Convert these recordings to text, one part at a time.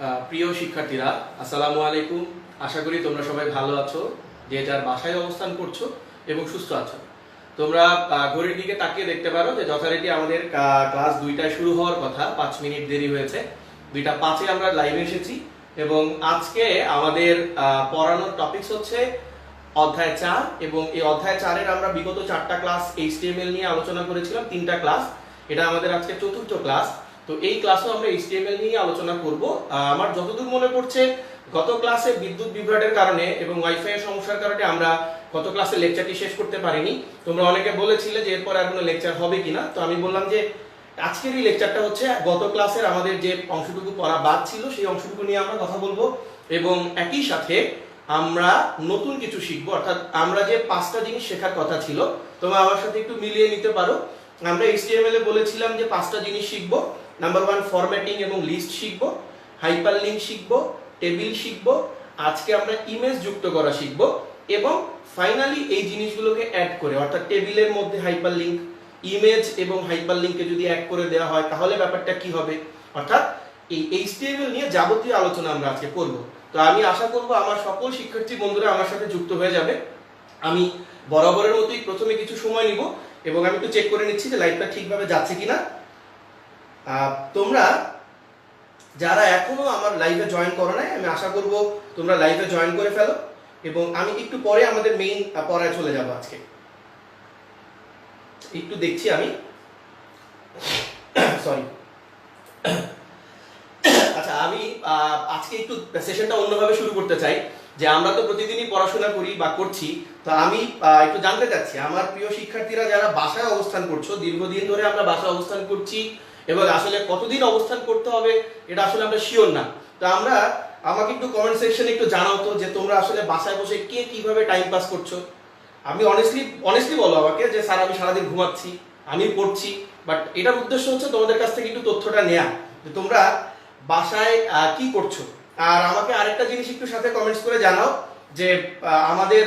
প্রিয় শিক্ষার্থীরা, আসসালামু আলাইকুম। আশা করি তোমরা সবাই ভালো আছো, যে যার বাসায় অবস্থান করছো এবং সুস্থ আছো। তোমরা ঘড়ির দিকে তাকিয়ে দেখতে পারো যে যথারীতি আমাদের ক্লাস 2টায় শুরু হওয়ার কথা, 5 মিনিট দেরি হয়েছে। 2:05-এ আমরা লাইভে এসেছি এবং আজকে আমাদের পড়ানোর টপিকস হচ্ছে অধ্যায় 4 এবং এই অধ্যায় 4-এর আমরা বিগত 4টা ক্লাস HTML নিয়ে আলোচনা করেছিলাম, 3টা ক্লাস। এটা আমাদের আজকে 4র্থ ক্লাস। তো এই ক্লাসও আমরা HTML নিয়ে আলোচনা করব। আমার যতদূর মনে পড়ছে, গত ক্লাসে বিদ্যুৎ বিভ্রাটের কারণে এবং ওয়াইফাই এর সমস্যার কারণে আমরা গত ক্লাসে লেকচারটি শেষ করতে পারিনি। তোমরা অনেকে বলেছিলে যে এরপর আর কোনো লেকচার হবে কিনা, তো আমি বললাম যে আজকের এই লেকচারটা হচ্ছে গত ক্লাসের আমাদের যে অংশটুকু পড়া বাদ ছিল সেই অংশটুকু নিয়ে আমরা কথা বলবো এবং একই সাথে আমরা নতুন কিছু শিখবো। অর্থাৎ আমরা যে 5টা জিনিস শেখার কথা ছিল, তোমরা আমার সাথে একটু মিলিয়ে নিতে পারো। আমরা HTML এ বলেছিলাম যে 5টা জিনিস শিখবো। নাম্বার 1 ফরম্যাটিং এবং লিস্ট শিখবো, হাইপারলিংক শিখবো, টেবিল শিখবো, আজকে আমরা ইমেজ যুক্ত করা শিখবো এবং ফাইনালি এই জিনিসগুলোকে অ্যাড করে, অর্থাৎ টেবিলের মধ্যে হাইপারলিংক, ইমেজ এবং হাইপারলিংকে যদি অ্যাড করে দেওয়া হয় তাহলে ব্যাপারটা কি হবে, অর্থাৎ এই HTML নিয়ে যাবতীয় আলোচনা আমরা আজকে করব। তো আমি আশা করব আমার সকল শিক্ষার্থী বন্ধুরা আমার সাথে যুক্ত হয়ে যাবে। আমি বরাবরের মতোই প্রথমে কিছু সময় নিব এবং আমি একটু চেক করে নিচ্ছি যে লাইভটা ঠিকভাবে যাচ্ছে কিনা। তোমরা যারা এখনো আমার লাইভে জয়েন করো নাই, আমি আশা করব তোমরা লাইভে জয়েন করে ফেলো এবং আমি একটু পরে আমাদের মেইন পড়ায় চলে যাব। আজকে একটু দেখছি আমি, সরি। আচ্ছা, আমি আজকে একটু সেশনটা অন্যভাবে শুরু করতে চাই। যে আমরা তো প্রতিদিনই পড়াশোনা করি বা করছি, তো আমি একটু জানতে চাচ্ছি আমার প্রিয় শিক্ষার্থীরা যারা বাসায় অবস্থান করছো, দীর্ঘদিন ধরে আমরা বাসায় অবস্থান করছি এবং আসলে কতদিন অবস্থান করতে হবে এটা আসলে আমরা শিওর না। তো আমাকে একটু কমেন্ট সেকশনে একটু জানাও তো যে তোমরা আসলে বাসায় বসে কে কিভাবে টাইম পাস করছো। আমি অনেস্টলি বলো আমাকে যে স্যার আমি সারাদিন ঘুমাচ্ছি, আমি পড়ছি, বাট এটার উদ্দেশ্য হচ্ছে তোমাদের কাছ থেকে একটু তথ্যটা নেয়া যে তোমরা বাসায় কি করছো। আর আমাকে আরেকটা জিনিস একটু সাথে কমেন্টস করে জানাও যে আমাদের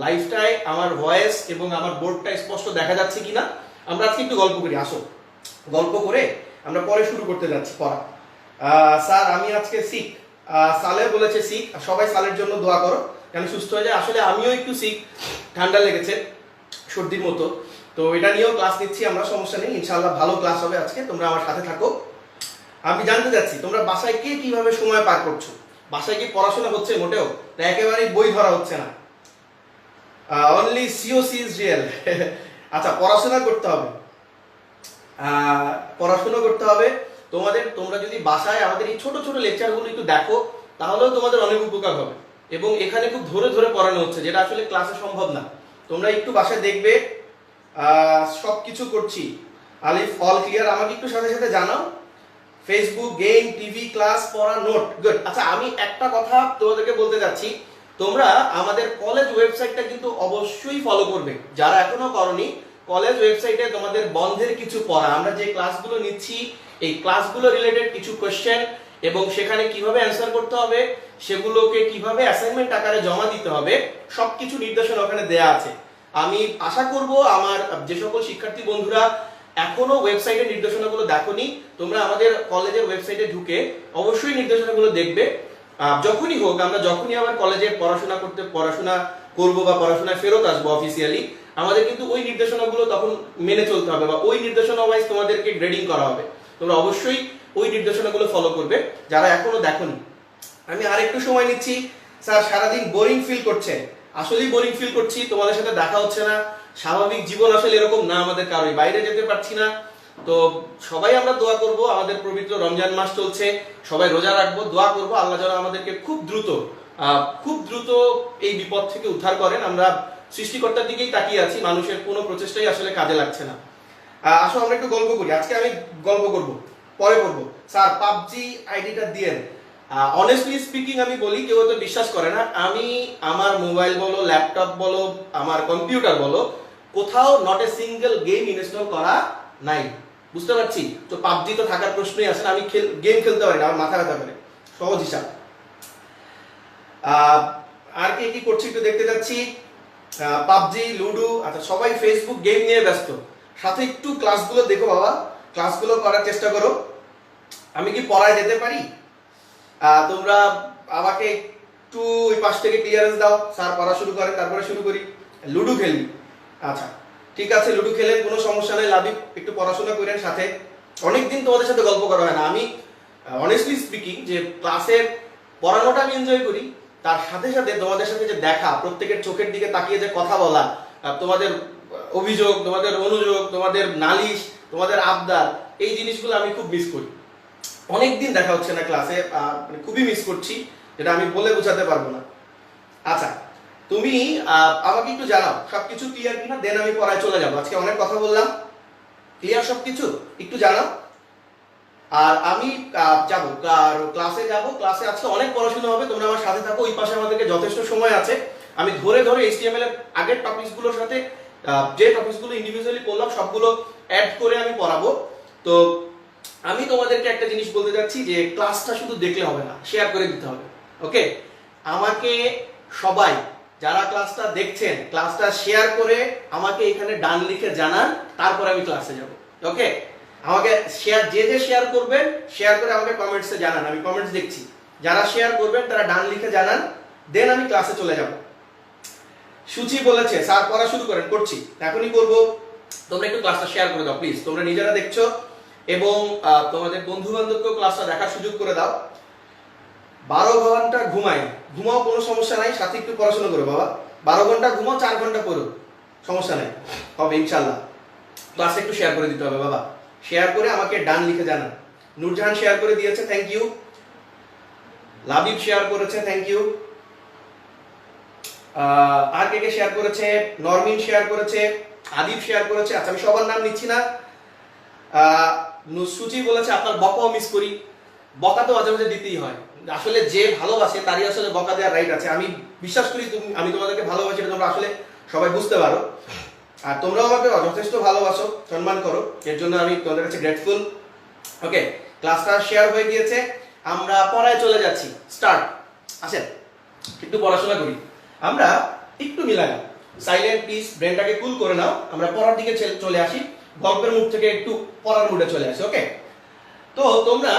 লাইভটায় আমার ভয়েস এবং আমার বোর্ডটা স্পষ্ট দেখা যাচ্ছে কিনা। আমরা আজকে একটু গল্প করি, আসো গল্প করে আমরা পরে শুরু করতে যাচ্ছি পড়া। স্যার আমি আজকে সিক, সালে বলেছে সিক, সবাই সালের জন্য দোয়া করো যেন সুস্থ হয়ে যায়। আসলে আমিও একটু সিক, ঠান্ডা লেগেছে, সর্দির মতো। তো এটা নিয়েও ক্লাস নিচ্ছি আমরা, সমস্যা নেই, ইনশাআল্লাহ ভালো ক্লাস হবে আজকে, তোমরা আমার সাথে থাকো। আমি জানতে চাচ্ছি তোমরা বাসায় কে কিভাবে সময় পার করছো। বাসায় কি পড়াশোনা হচ্ছে মোটেও, না একেবারেই বই ধরা হচ্ছে না? Only COC is real. আচ্ছা, পড়াশোনা করতে হবে, পড়াশোনা করতে হবে তোমাদের। তোমরা যদি বাসায় আমাদের এই ছোট ছোট লেকচারগুলো একটু দেখো তাহলেও তোমাদের অনেক উপকার হবে এবং এখানে খুব ধরে ধরে পড়ানো হচ্ছে, যেটা আসলে ক্লাসে সম্ভব না। তোমরা একটু বাসায় দেখবে সব কিছু করছি। আলিফ অল ক্লিয়ার, আমাকে একটু সাথে সাথে জানাও। ফেসবুক, গেম, টিভি, ক্লাস, পড়া, নোট, গুড। আচ্ছা, আমি একটা কথা তোমাদেরকে বলতে যাচ্ছি, তোমরা আমাদের কলেজ ওয়েবসাইটটা কিন্তু অবশ্যই ফলো করবে। যারা এখনো করনি, কলেজ ওয়েবসাইটে তোমাদের বন্ধের কিছু পড়া, আমরা যে ক্লাসগুলো নিচ্ছি এই ক্লাসগুলো রিলেটেড কিছু কোশ্চেন এবং সেখানে কিভাবে অ্যান্সার করতে হবে, সেগুলোকে কিভাবে অ্যাসাইনমেন্ট আকারে জমা দিতে হবে, সবকিছু নির্দেশনা ওখানে দেয়া আছে। আমি আশা করব আমার যে সকল শিক্ষার্থী বন্ধুরা এখনো ওয়েবসাইটের নির্দেশনাগুলো দেখোনি, তোমরা আমাদের কলেজের ওয়েবসাইটে ঢুকে অবশ্যই নির্দেশনাগুলো দেখবে। যখনই হোক, আমরা যখনই আবার কলেজে পড়াশোনা করব বা পড়াশোনায় ফেরত আসবো অফিসিয়ালি, আমাদের কিন্তু ওই নির্দেশনাগুলো তখন মেনে চলতে হবে বা ওই নির্দেশনা ওয়াইজ তোমাদেরকে গ্রেডিং করা হবে। তোমরা অবশ্যই ওই নির্দেশনাগুলো ফলো করবে যারা এখনো দেখোনি। আমি আরেকটু সময় নিচ্ছি। স্যার সারাদিন বোরিং ফিল করছে, আসলেই বোরিং ফিল করছি, তোমাদের সাথে দেখা হচ্ছে না। স্বাভাবিক জীবন আসলে এরকম না, আমাদের কারোই বাইরে যেতে পারছি না। তো সবাই আমরা দোয়া করব, আমাদের পবিত্র রমজান মাস চলছে, সবাই রোজা রাখবো, দোয়া করব আল্লাহ যেন আমাদেরকে খুব দ্রুত এই বিপদ থেকে উদ্ধার করেন। আমরা সৃষ্টিকর্তার দিকেই তাকিয়ে আছি, মানুষের কোনো প্রচেষ্টাই আসলে কাজে লাগছে না। আসো আমরা একটু গল্প করি। আজকে আমি গল্প করব, পরে করবো। স্যার পাবজি আইডিটা দিয়েন। অনেস্টলি স্পিকিং আমি বলি, কেউ তো বিশ্বাস করে না, আমি আমার মোবাইল বলো, ল্যাপটপ বলো, আমার কম্পিউটার বলো, কোথাও not a single game install করা নাই। বুঝতে পারছি তো পাবজি তো থাকার প্রশ্নই আসে না। আমি গেম খেলতে পারি না, আমার মাথা ব্যথা করে, সহজ হিসাব। আর কে কি করছি একটু দেখতে যাচ্ছি। পাবজি, লুডো, আচ্ছা সবাই ফেসবুক গেম নিয়ে ব্যস্ত। সাথে একটু ক্লাসগুলো দেখো বাবা, ক্লাসগুলো করার চেষ্টা করো। আমি কি পড়ায় যেতে পারি? তোমরা আমাকে একটু ওই পাশ থেকে ক্লিয়ারেন্স দাও, স্যার পড়া শুরু করে, তারপরে শুরু করি। লুডো খেলবি? আচ্ছা ঠিক আছে, লুডো খেলেন, কোনো সমস্যা নেই। লাবিব একটু পড়াশোনা করেন সাথে, অনেকদিন তোমাদের সাথে গল্প করা হয় না। আমি অনেস্টলি স্পিকিং যে ক্লাসের পড়ানোটা আমি এনজয় করি, তার সাথে সাথে তোমাদের সাথে যে দেখা, প্রত্যেকের চোখের দিকে তাকিয়ে যে কথা বলা, তোমাদের অভিযোগ, তোমাদের অনুযোগ, তোমাদের নালিশ, তোমাদের আবদার, এই জিনিসগুলো আমি খুব মিস করি। অনেকদিন দেখা হচ্ছে না ক্লাসে, খুবই মিস করছি, যেটা আমি বলে বোঝাতে পারবো না। আচ্ছা তুমি আমাকে একটু জানাও সবকিছু ক্লিয়ার কিনা, দেন আমি পড়ায় চলে যাবো। আজকে অনেক কথা বললাম, ক্লিয়ার সবকিছু? একটু জানাও। আর আমি যাবো ক্লাসে যাব। ক্লাসে আজকে অনেক পড়াশোনা হবে, তোমরা আমার সাথে থাকো। ওই পাশে আমাদেরকে যথেষ্ট সময় আছে। আমি ধরে ধরে HTML এর আগের টপিকসগুলোর সাথে যে টপিকসগুলো ইন্ডিভিজুয়ালি পড়লাম সবগুলো অ্যাড করে আমি পড়াবো। তো আমি তোমাদেরকে একটা জিনিস বলতে যাচ্ছি যে ক্লাসটা শুধু দেখলে হবে না, শেয়ার করে দিতে হবে। ওকে, আমাকে সবাই যারা ক্লাসটা দেখছেন, ক্লাসটা শেয়ার করে আমাকে এখানে ডান লিখে জানান, তারপর আমি ক্লাসে যাব। ওকে, আমাকে শেয়ার, যে যে শেয়ার করবেন শেয়ার করে আমাকে কমেন্টসে জানান, আমি কমেন্টস দেখছি। যারা শেয়ার করবেন তারা ডান লিখে জানান, দেন আমি ক্লাসে চলে যাব। সুচি বলেছে স্যার পড়া শুরু করেন, করছি, এখনই করব। তোমরা একটু ক্লাসটা শেয়ার করে দাও প্লিজ, তোমরা নিজেরা দেখছো এবং তোমাদের বন্ধু বান্ধবকেও ক্লাসটা দেখার সুযোগ করে দাও। 12 ঘন্টা ঘুমাই, ঘুমাও, কোনো সমস্যা নাই, সাথে একটু পড়াশোনা করো বাবা। 12 ঘন্টা ঘুমাও, 4 ঘন্টা পড়ো, সমস্যা নাই, হবে ইনশাল্লাহ। ক্লাসে একটু শেয়ার করে দিতে হবে বাবা, শেয়ার করে আমাকে ডান লিখে জানান। নূরজাহান শেয়ার করে দিয়েছে, থ্যাংক ইউ। লাবিব শেয়ার করেছে, থ্যাংক ইউ। আর কে কে শেয়ার করেছে? নরমিন শেয়ার করেছে, আদিব শেয়ার করেছে। আচ্ছা আমি সবার নাম নিচ্ছি না। সুচি বলেছে আপনার বকাও মিস করি। বকা তো মাঝে মাঝে দিতেই হয়, আসলে যে ভালোবাসে তারই আসলে বকা দেওয়ার রাইট আছে। আমি বিশ্বাস করি আমি তোমাদেরকে ভালোবাসি, এটা তোমরা আসলে সবাই বুঝতে পারো। আর তোমরাও আমাকে যথেষ্ট ভালোবাসো, সম্মান করো, এর জন্য আমি তোমাদের কাছে গ্রেটফুল। ওকে, ক্লাসটা শেয়ার হয়ে গিয়েছে, আমরা পড়ায় চলে যাচ্ছি। স্টার্ট। আসেন একটু পড়াশোনা করি। আমরা একটু মিলাই, সাইলেন্ট প্লিজ, ব্রেনটাকে কুল করে নাও। আমরা পড়ার দিকে চলে আসি, গল্পের মুড থেকে একটু পড়ার মুডে চলে আসি। ওকে, তো তোমরা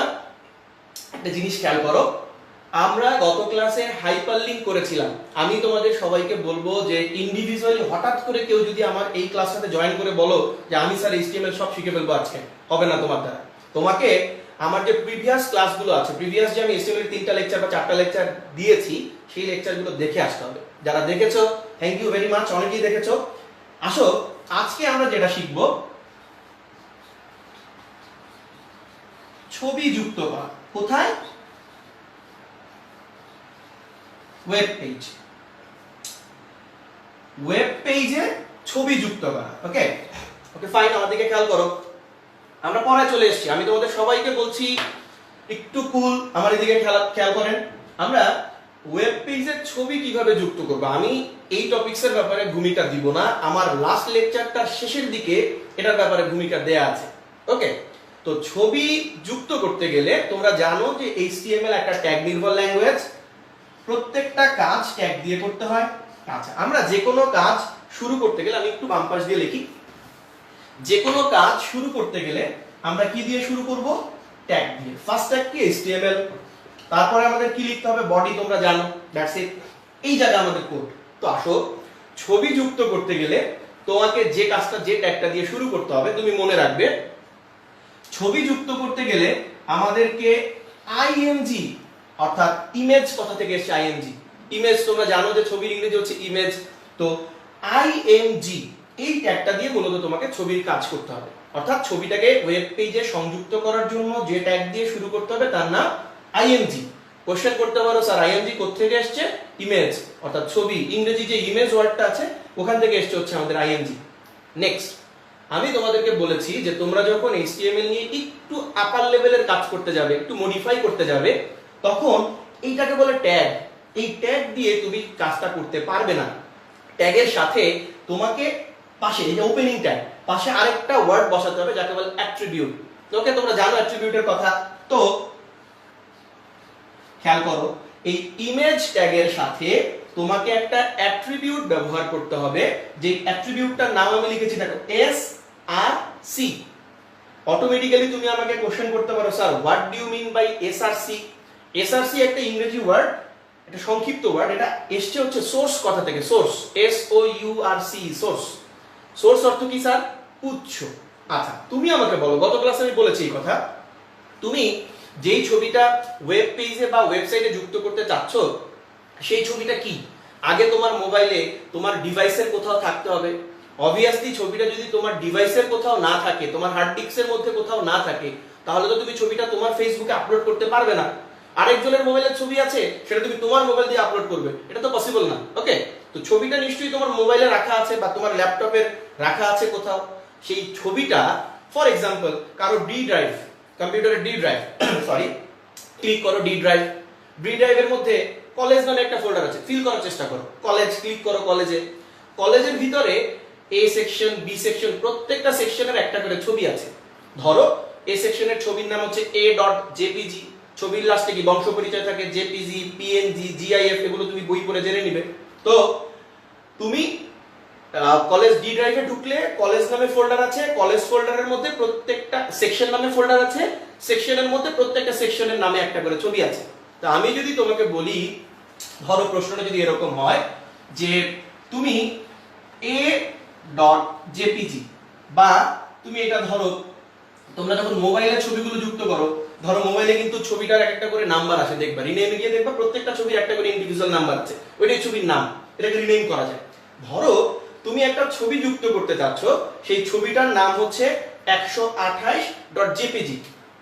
একটা জিনিস খেয়াল করো, আমরা গত ক্লাসে হাইপারলিংক করেছিলাম। আমি তোমাদের সবাইকে বলবো যে ইন্ডিভিজুয়ালি হঠাৎ করে কেউ যদি আমার এই ক্লাসটাতে জয়েন করে বলো যে আমি স্যার HTML সব শিখে ফেলবো আজকে, হবে না তোমার দ্বারা। তোমাকে আমার যে প্রিভিয়াস ক্লাসগুলো আছে, প্রিভিয়াস যে আমি HTML 3টা লেকচার বা 4টা লেকচার দিয়েছি, সেই লেকচারগুলো দেখে আসতে হবে। যারা দেখেছো থ্যাংক ইউ ভেরি মাচ, অনেকেই দেখেছো। আসো আজকে আমরা যেটা শিখবো, ছবি যুক্ত করা। কোথায়? Web page. ওয়েব পেজে ছবি যুক্ত করা। ওকে ওকে ফাইন, আমার দিকে খেয়াল করো, আমরা পড়ায় চলে এসেছি। আমি তোমাদের সবাইকে বলছি একটু কুল, আমার এদিকে খেয়াল করেন। আমরা ওয়েব পেজের ছবি কিভাবে যুক্ত করব, আমি এই টপিকসের ব্যাপারে ভূমিকা দিব না, আমার লাস্ট লেকচারটার শেষের দিকে এটার ব্যাপারে ভূমিকা দেয়া আছে। ওকে, তো ছবি যুক্ত করতে গেলে তোমরা জানো যে HTML একটা ট্যাগ নির্ভর ল্যাঙ্গুয়েজ, প্রত্যেকটা কাজ ট্যাগ দিয়ে করতে হয়। আচ্ছা, আমরা যে কোনো কাজ শুরু করতে গেলে, আমি একটু বাম পাশ দিয়ে লিখি, যে কোনো কাজ শুরু করতে গেলে আমরা কি দিয়ে শুরু করব? ট্যাগ দিয়ে। ফার্স্ট ট্যাগ কি? HTML। তারপরে আমাদের কি লিখতে হবে? বডি, তোমরা জানো, দ্যাটস ইট। এই জায়গায় আমাদের কোড। তো আসো, ছবি যুক্ত করতে গেলে তোমাকে যে কাজটা, যে ট্যাগটা দিয়ে শুরু করতে হবে, তুমি মনে রাখবে, ছবি যুক্ত করতে গেলে আমাদেরকে IMG অর্থাৎ ইমেজ কথা থেকে এসেছে। IMG ইমেজ, তোমরা জানো যে ছবির ইংরেজি হচ্ছে ইমেজ। তো IMG এই ট্যাগটা দিয়ে মূলত তোমাকে ছবির কাজ করতে হবে, অর্থাৎ ছবিটাকে ওয়েব পেজে সংযুক্ত করার জন্য যে ট্যাগ দিয়ে শুরু করতে হবে তার নাম IMG। কোশ্চেন করতে পারো স্যার IMG কোথা থেকে এসেছে? ইমেজ অর্থাৎ ছবি, ইংরেজি যে ইমেজ ওয়ার্ডটা আছে ওখান থেকে এসেছে হচ্ছে আমাদের IMG। নেক্সট, আমি তোমাদেরকে বলেছি যে তোমরা যখন HTML নিয়ে একটু আপার লেভেলের কাজ করতে যাবে, একটু মডিফাই করতে যাবে, তখন এইটাকে বলে ট্যাগ। এই ট্যাগ দিয়ে তুমি কাজটা করতে পারবে না। ট্যাগের সাথে তোমাকে পাশে, এই যে ওপেনিং ট্যাগ, পাশে আরেকটা ওয়ার্ড বসাতে হবে যাকে বলে অ্যাট্রিবিউট। ওকে, তোমরা জানো অ্যাট্রিবিউটের কথা। তো খেয়াল করো, এই ইমেজ ট্যাগের সাথে তোমাকে একটা অ্যাট্রিবিউট ব্যবহার করতে হবে, যে অ্যাট্রিবিউটটার নাম আমি লিখেছি দেখো, SRC। অটোমেটিক্যালি তুমি আমাকে কোশ্চেন করতে পারো sir what do you mean by SRC? SRC একটা ইংরেজি ওয়ার্ড, এটা সংক্ষিপ্ত ওয়ার্ড, এটা এসছে হচ্ছে সোর্স কথা থেকে, সোর্স, SOURC, সোর্স। সোর্স অর্থ কি স্যার? উৎস। আচ্ছা তুমি আমাকে বলো, গত ক্লাসে আমি বলেছি এই কথা, তুমি যেই ছবিটা ওয়েব পেজে বা ওয়েবসাইটে যুক্ত করতে চাচ্ছ সেই ছবিটা কি? আগে তোমার মোবাইলে তোমার ডিভাইসের কোথাও থাকতে হবে। অবভিয়াসলি ছবিটা যদি তোমার ডিভাইসের কোথাও না থাকে, তোমার হার্ড ডিস্কের মধ্যে কোথাও না থাকে, তাহলে তো তুমি ছবিটা তোমার ফেসবুকে আপলোড করতে পারবে না। আরেকজনের মোবাইলের ছবি আছে, সেটা তুমি তোমার মোবাইল দিয়ে আপলোড করবে, এটা তো পসিবল না। ওকে, তো ছবিটা নিশ্চয়ই তোমার মোবাইলে রাখা আছে বা তোমার ল্যাপটপে রাখা আছে কোথাও। সেই ছবিটা ফর এক্সাম্পল কারো ডি ড্রাইভ, কম্পিউটারের ডি ড্রাইভ, সরি, ক্লিক করো ডি ড্রাইভ। ডি ড্রাইভের মধ্যে কলেজ নামে একটা ফোল্ডার আছে, ফিল করার চেষ্টা করো, কলেজ, ক্লিক করো কলেজে। কলেজের ভিতরে এ সেকশন, বি সেকশন, প্রত্যেকটা সেকশনের একটা করে ছবি আছে। ধরো এ সেকশনের ছবির নাম হচ্ছে a.jpg, ছবির লাস্টে কি বংশ পরিচয় থাকে, জেপিজি, পিএনজি, জিআইএফ, এগুলো তুমি বই পড়ে জেনে নিবে। তো তুমি কলেজ ডি ড্রাইভে ঢুকলে কলেজ নামে ফোল্ডার আছে, কলেজ ফোল্ডারের মধ্যে প্রত্যেকটা সেকশন নামে ফোল্ডার আছে, সেকশনের মধ্যে প্রত্যেকটা সেকশনের নামে একটা করে ছবি আছে। তো আমি যদি তোমাকে বলি, ধরো প্রশ্নটা যদি এরকম হয় যে তুমি a.jpg, বা তুমি এটা ধরো, তোমরা যখন মোবাইলের ছবিগুলো যুক্ত করো, ধরো মোবাইলে কিন্তু ছবিটার একটা করে নাম্বার আছে, দেখবা রিনেমে গিয়ে দেখবা প্রত্যেকটা ছবির একটা করে ইন্ডিভিজুয়াল নাম্বার আছে, ওইটাই ছবির নাম, এটাকে রিনেম করা যায়। ধরো তুমি একটা ছবি যুক্ত করতে চাচ্ছ, সেই ছবিটার নাম হচ্ছে 128.jpg।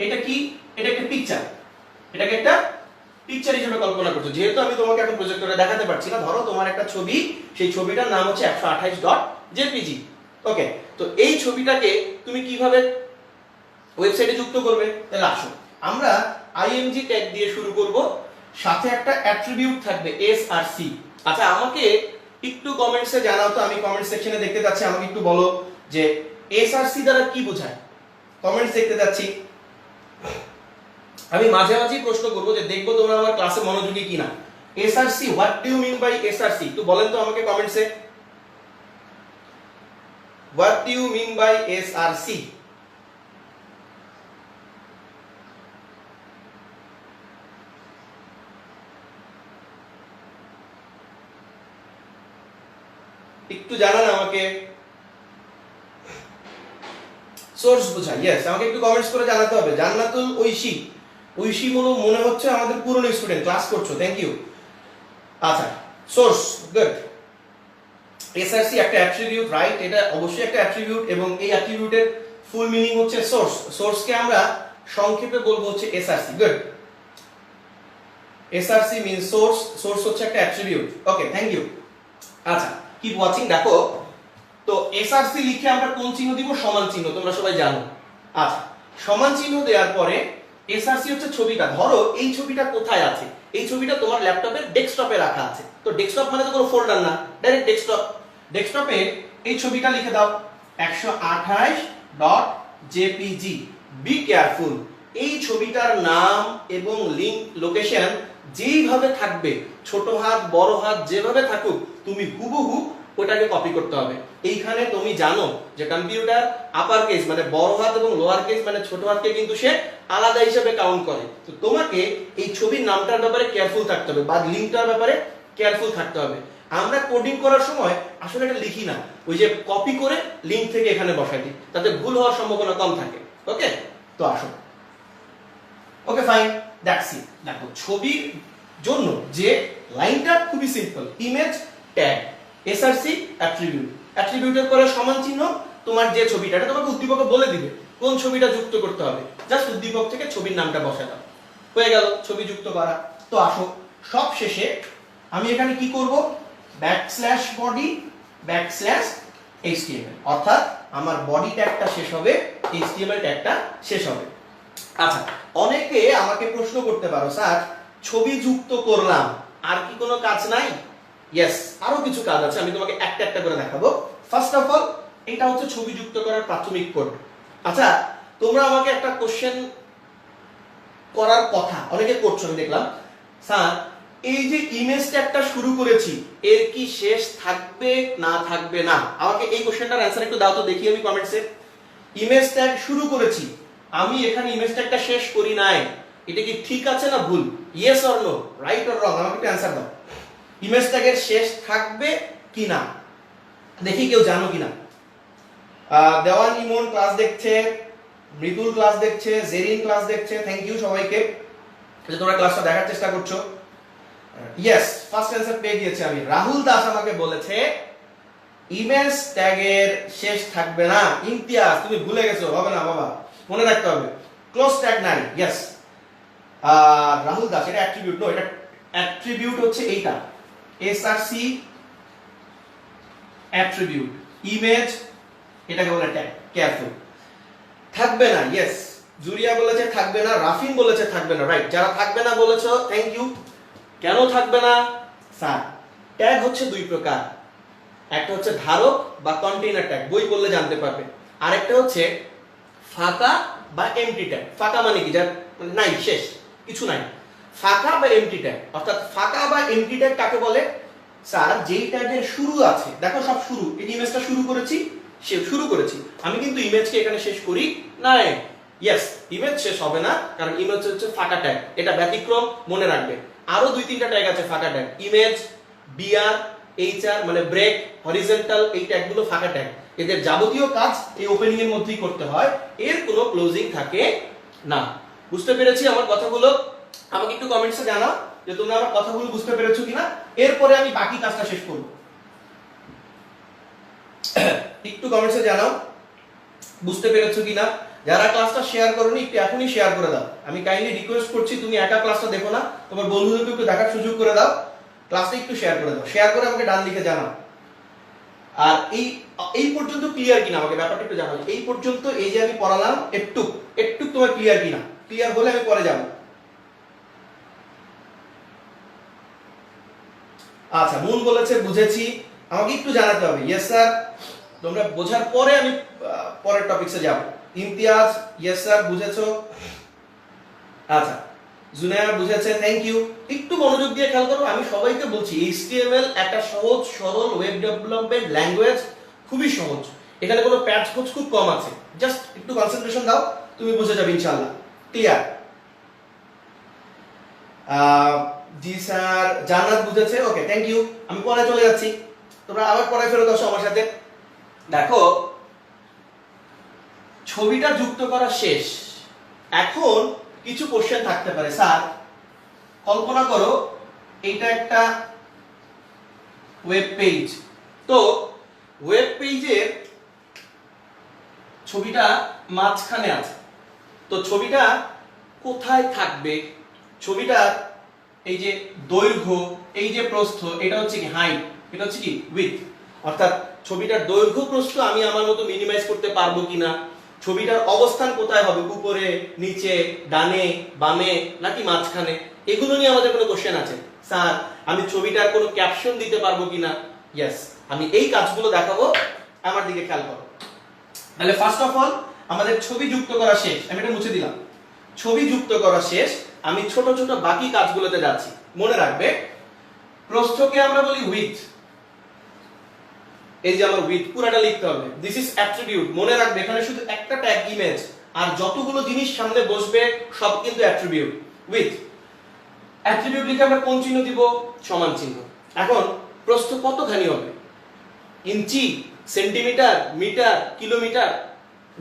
এটা কি? এটা একটা পিকচার, এটাকে একটা পিকচার হিসেবে কল্পনা করছো। যেহেতু আমি তোমাকে এখন প্রজেক্টরে দেখাতে পারছি না, ধরো তোমার একটা ছবি, সেই ছবিটার নাম হচ্ছে 128.jpg। ওকে, তো এই ছবিটাকে তুমি কিভাবে ওয়েবসাইটে যুক্ত করবে? তাহলে আসো আমরা আইএমজি ট্যাগ দিয়ে শুরু করব, সাথে একটা অ্যাট্রিবিউট থাকবে SRC। আচ্ছা আমাকে একটু কমেন্টসে জানাও তো, আমি কমেন্ট সেকশনে দেখতে যাচ্ছি, আমাকে একটু বলো যে SRC দ্বারা কি বোঝায়। কমেন্টস দেখতে যাচ্ছি, আমি মাঝে মাঝেই প্রশ্ন করব যে দেখবো তোমরা আমার ক্লাসে মনোযোগী কিনা। SRC, what do you mean by SRC? একটু বলেন তো আমাকে কমেন্টসে, what do you mean by SRC? একটু জানান আমাকে। সোর্স বোঝায়, ইয়েস, আমাকে একটু কমেন্টস করে জানাতে হবে। জান্নাতুল ঐশী, ঐশী মনে হচ্ছে আমাদের পুরনো স্টুডেন্ট, ক্লাস করছো, থ্যাংক ইউ। আচ্ছা সোর্স, গুড। এসআরসি একটা অ্যাট্রিবিউট, রাইট? এটা অবশ্যই একটা অ্যাট্রিবিউট, এবং এই অ্যাট্রিবিউটের ফুল মিনিং হচ্ছে সোর্স। সোর্সকে আমরা সংক্ষেপে বলবো হচ্ছে SRC. Good, SRC means source. Source হচ্ছে একটা অ্যাট্রিবিউট। Okay, thank you. আচ্ছা কিপ ওয়াচিং। দেখো তো এসআরসি লিখে আমরা কোন চিহ্ন দিব? সমান চিহ্ন, তোমরা সবাই জানো। আচ্ছা সমান চিহ্ন দেওয়ার পরে এসআরসি হচ্ছে ছবিটা। ধরো এই ছবিটা কোথায় আছে? এই ছবিটা তোমার ল্যাপটপের ডেস্কটপে রাখা আছে। তো ডেস্কটপ মানে তো কোনো ফোল্ডার না, ডাইরেক্ট ডেস্কটপ। ডেস্কটপে এই ছবিটা লিখে দাও 128.jpg। বি কেয়ারফুল, এই ছবিটার নাম এবং লিংক লোকেশন যেইভাবে থাকবে, ছোট হাত বড় হাত যেভাবে থাকুক, তুমি হুবহু ওটাকে কপি করতে হবে। এইখানে তুমি জানো যে কম্পিউটার আপার কেস মানে বড় হাত এবং লোয়ার কেস মানে ছোট হাতকে কিন্তু সে আলাদা হিসেবে কাউন্ট করে। তো তোমাকে এই ছবির নামটার ব্যাপারে কেয়ারফুল থাকতে হবে, বা লিংকটার ব্যাপারে কেয়ারফুল থাকতে হবে। আমরা কোডিং করার সময় আসলে এটা লিখি না, ওই যে কপি করে লিংক থেকে এখানে বসাই দিই, তাতে ভুল হওয়ার সম্ভাবনা কম থাকে। ওকে, তো আসো। Okay fine, that's it. দেখো ছবির জন্য যে লাইনটা খুবই simple, image tag SRC attribute. অ্যাট্রিবিউটের পরে সমান চিহ্ন, তোমার যে ছবিটা, এটা তোমাকে উদ্দীপকে বলে দিবে কোন ছবিটা যুক্ত করতে হবে, জাস্ট উদ্দীপক থেকে ছবির নামটা বসে দাও, হয়ে গেল ছবি যুক্ত করা। তো আসো সব শেষে আমি এখানে কি করব? \body /HTML, অর্থাৎ আমার বডি ট্যাগটা শেষ হবে, HTML ট্যাগটা শেষ হবে। আচ্ছা অনেকে আমাকে প্রশ্ন করতে পারো, স্যার ছবি যুক্ত করলাম, আর কি কোনো কাজ নাই? ইয়েস, আরো কিছু কাজ আছে, আমি তোমাকে একটা একটা করে দেখাবো। ফার্স্ট অফ অল, এটা হচ্ছে ছবি যুক্ত করার প্রাথমিক কোড। আচ্ছা তোমরা আমাকে একটা কোশ্চেন করার কথা অনেকে করছো, আমি দেখলাম, স্যার এই যে ইমেজ ট্যাগটা শুরু করেছি, এর কি শেষ থাকবে না থাকবে না? আমাকে এই কোশ্চেনটার অ্যানসার একটু দাও তো দেখি আমি কমেন্টসে। ইমেজ ট্যাগ শুরু করেছি, আমি এখানে ইমেজ ট্যাগটা শেষ করি নাই, এটা কি ঠিক আছে না ভুল? Yes or no, right or wrong, আমাকে একটু অ্যানসার দাও। ইমেজ ট্যাগের শেষ থাকবে কি না, দেখি কেউ জানো কিনা। দেওয়ান ইমন ক্লাস দেখছে, মৃদুল ক্লাস দেখছে, জেরিন ক্লাস দেখছে, থ্যাংক ইউ সবাইকে যে তোমরা ক্লাসটা দেখার চেষ্টা করছো। ইয়েস, ফার্স্ট অ্যানসার পেয়ে গিয়েছি আমি। রাহুল দাস আমাকে বলেছে ইমেজ ট্যাগের শেষ থাকবে না। ইমতিয়াজ তুমি ভুলে গেছো, হবে না বাবা, মনে রাখতে হবে ক্লোজ ট্যাগ নাই। ইয়েস, রাহুল দাস এটা অ্যাট্রিবিউট, নো এটা অ্যাট্রিবিউট হচ্ছে এইটা, এসআরসি অ্যাট্রিবিউট। ইমেজ এটাকে বলে ট্যাগ, কেয়ারফুল। থাকবে না, ইয়েস, জুরিয়া বলেছে থাকবে না, রাফিন বলেছে থাকবে না, রাইট। যারা থাকবে না বলেছো থ্যাংক ইউ। কেন থাকবে না স্যার? ট্যাগ হচ্ছে দুই প্রকার, একটা হচ্ছে ধারক বা কন্টেইনার ট্যাগ, বই পড়লে জানতে পারবে। আরেকটা হচ্ছে ফাঁকা বা এমটি ট্যাগ। ফাঁকা মানে কি, যার নাই, শেষ, কিছু নাই। ফাঁকা বা এমটি ট্যাগ, অর্থাৎ ফাঁকা বা এমটি ট্যাগ কাকে বলে? স্যার যেই ট্যাগের শুরু আছে, দেখো সব শুরু, এই ইমেজটা শুরু করেছি, শুরু করেছি আমি, কিন্তু ইমেজকে এখানে শেষ করি নাই। ইয়েস, ইমেজ শেষ হবে না, কারণ ইমেজ হচ্ছে ফাঁকা ট্যাগ, এটা ব্যতিক্রম, মনে রাখবে। আরো দুই তিনটা ট্যাগ আছে ফাঁকা ট্যাগ, ইমেজ, বিআর, এইচআর মানে ব্রেক, হরিজন্টাল, এই ট্যাগগুলো ফাঁকা ট্যাগ। এদের যাবতীয় কাজ এই ওপেনিং এর মধ্যেই করতে হয়, এর কোনো ক্লোজিং থাকে না। বুঝতে পেরেছি আমার কথাগুলো? আমাকে একটু কমেন্টসে জানাও যে তোমরা আমার কথাগুলো বুঝতে পেরেছো কিনা, এরপরে আমি বাকি কাজটা শেষ করব। একটু কমেন্টসে জানাও বুঝতে পেরেছো কিনা। যারা ক্লাসটা শেয়ার করোনি একটু এখনই শেয়ার করে দাও। আমি কাইন্ডলি রিকোয়েস্ট করছি, তুমি একা ক্লাসটা দেখো না, তোমার বন্ধুদেরকে একটু দেখার সুযোগ করে দাও, ক্লাসটা একটু শেয়ার করে দাও। শেয়ার করে আমাকে ডান দিকে জানাও। আর এই পর্যন্ত ক্লিয়ার কিনা আমাকে ব্যাপারটা একটু জানাও। এই পর্যন্ত এই যে আমি পড়ালাম একটু একটু তোমার ক্লিয়ার কিনা? ক্লিয়ার হলে আমি পরে যাব। আচ্ছা, মুন বলেছে বুঝেছি, আমাকে একটু জানাতে হবে। ইয়েস স্যার, তোমরা বোঝার পরে আমি পরের টপিকসে যাব। ইমতিয়াজ ইয়েস স্যার বুঝেছো। আচ্ছা, জুনায়া বুঝেছে, থ্যাংক ইউ। একটু মনোযোগ দিয়ে খেয়াল করো, আমি সবাইকে বলছি HTML একটা সহজ সরল ওয়েব ডেভেলপমেন্ট ল্যাঙ্গুয়েজ, খুবই সহজ। এখানে কোনো প্যাচ কোচ খুব কম আছে, জাস্ট একটু কনসেন্ট্রেশন দাও, তুমি বুঝে যাবে ইনশাআল্লাহ। ক্লিয়ার? জি স্যার, জান্নাত বুঝেছে, ওকে থ্যাংক ইউ। আমি পরে চলে যাচ্ছি, তোমরা আবার পরে ফেরত আসো আমার সাথে। দেখো, ছবিটা যুক্ত করা শেষ। এখন কিছু কোশ্চেন থাকতে পারে। স্যার কল্পনা করো এটা একটা ওয়েব পেজ, তো ওয়েব পেজের ছবিটা মাঝখানে আছে, তো ছবিটা কোথায় থাকবে? ছবিটার এই যে দৈর্ঘ্য, এই যে প্রস্থ, এটা হচ্ছে কি হাইট, এটা হচ্ছে কি উইডথ। অর্থাৎ ছবিটার দৈর্ঘ্য প্রস্থ আমি আমার মতো মিনিমাইজ করতে পারবো কিনা, ছবিটার অবস্থান কোথায় হবে, উপরে, নিচে, ডানে, বামে নাকি মাঝখানে, এগুলো নিয়ে আমাদের কোনো কোশ্চেন আছে। স্যার আমি ছবিটার কোনো ক্যাপশন দিতে পারবো কিনা? ইয়েস, আমি এই কাজগুলো দেখাবো, আমার দিকে খেয়াল করো। তাহলে ফার্স্ট অফ অল আমাদের ছবি যুক্ত করা শেষ, আমি এটা মুছে দিলাম। ছবি যুক্ত করা শেষ, আমি ছোট ছোট বাকি কাজগুলোতে যাচ্ছি। মনে রাখবে প্রস্থকে আমরা বলি উইডথ, এই যে আমার উইডথ পুরাটা লিখতে হবে। দিস ইজ অ্যাট্রিবিউট, মনে রাখবে এখানে শুধু একটা ট্যাগ ইমেজ, আর যতগুলো জিনিস সামনে বসবে সব কিন্তু অ্যাট্রিবিউট। উইডথ অ্যাট্রিবিউট লিখে আমরা কোন চিহ্ন দিব? সমান চিহ্ন। এখন প্রস্থ কতখানি হবে? ইঞ্চি, সেন্টিমিটার, মিটার, কিলোমিটার?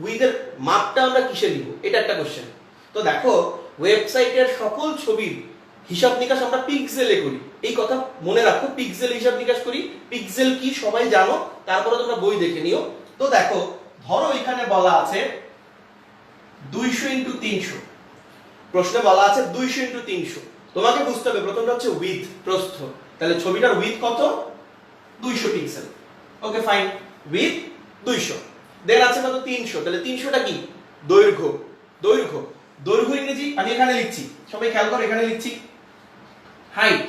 উইথের মাপটা আমরা কিসে নিব? এটা একটা কোশ্চেন। তো দেখো, ওয়েবসাইটের সকল ছবির হিসাব নিকাশ আমরা পিক্সেলে করি, এই কথা মনে রাখো। পিক্সেল হিসাব নিকাশ করি, পিক্সেল কি সবাই জানো, তারপরে তোমরা বই দেখে নিও। তো দেখো, ধরো এখানে বলা আছে 200 ইনটু 300, প্রশ্নে বলা আছে 200 ইনটু 300। তোমাকে বুঝতে হবে প্রথমটা হচ্ছে উইথ, প্রস্থ। তাহলে ছবিটার উইথ কত? 200 পিক্সেল। ওকে ফাইন, উইথ 200, দেন আছে কত? 300। তাহলে 300টা কি? দৈর্ঘ্য। দৈর্ঘ্য, দৈর্ঘ্য ইংরেজি আমি এখানে লিখছি, সবাই খেয়াল করো, এখানে লিখছি। হাইট,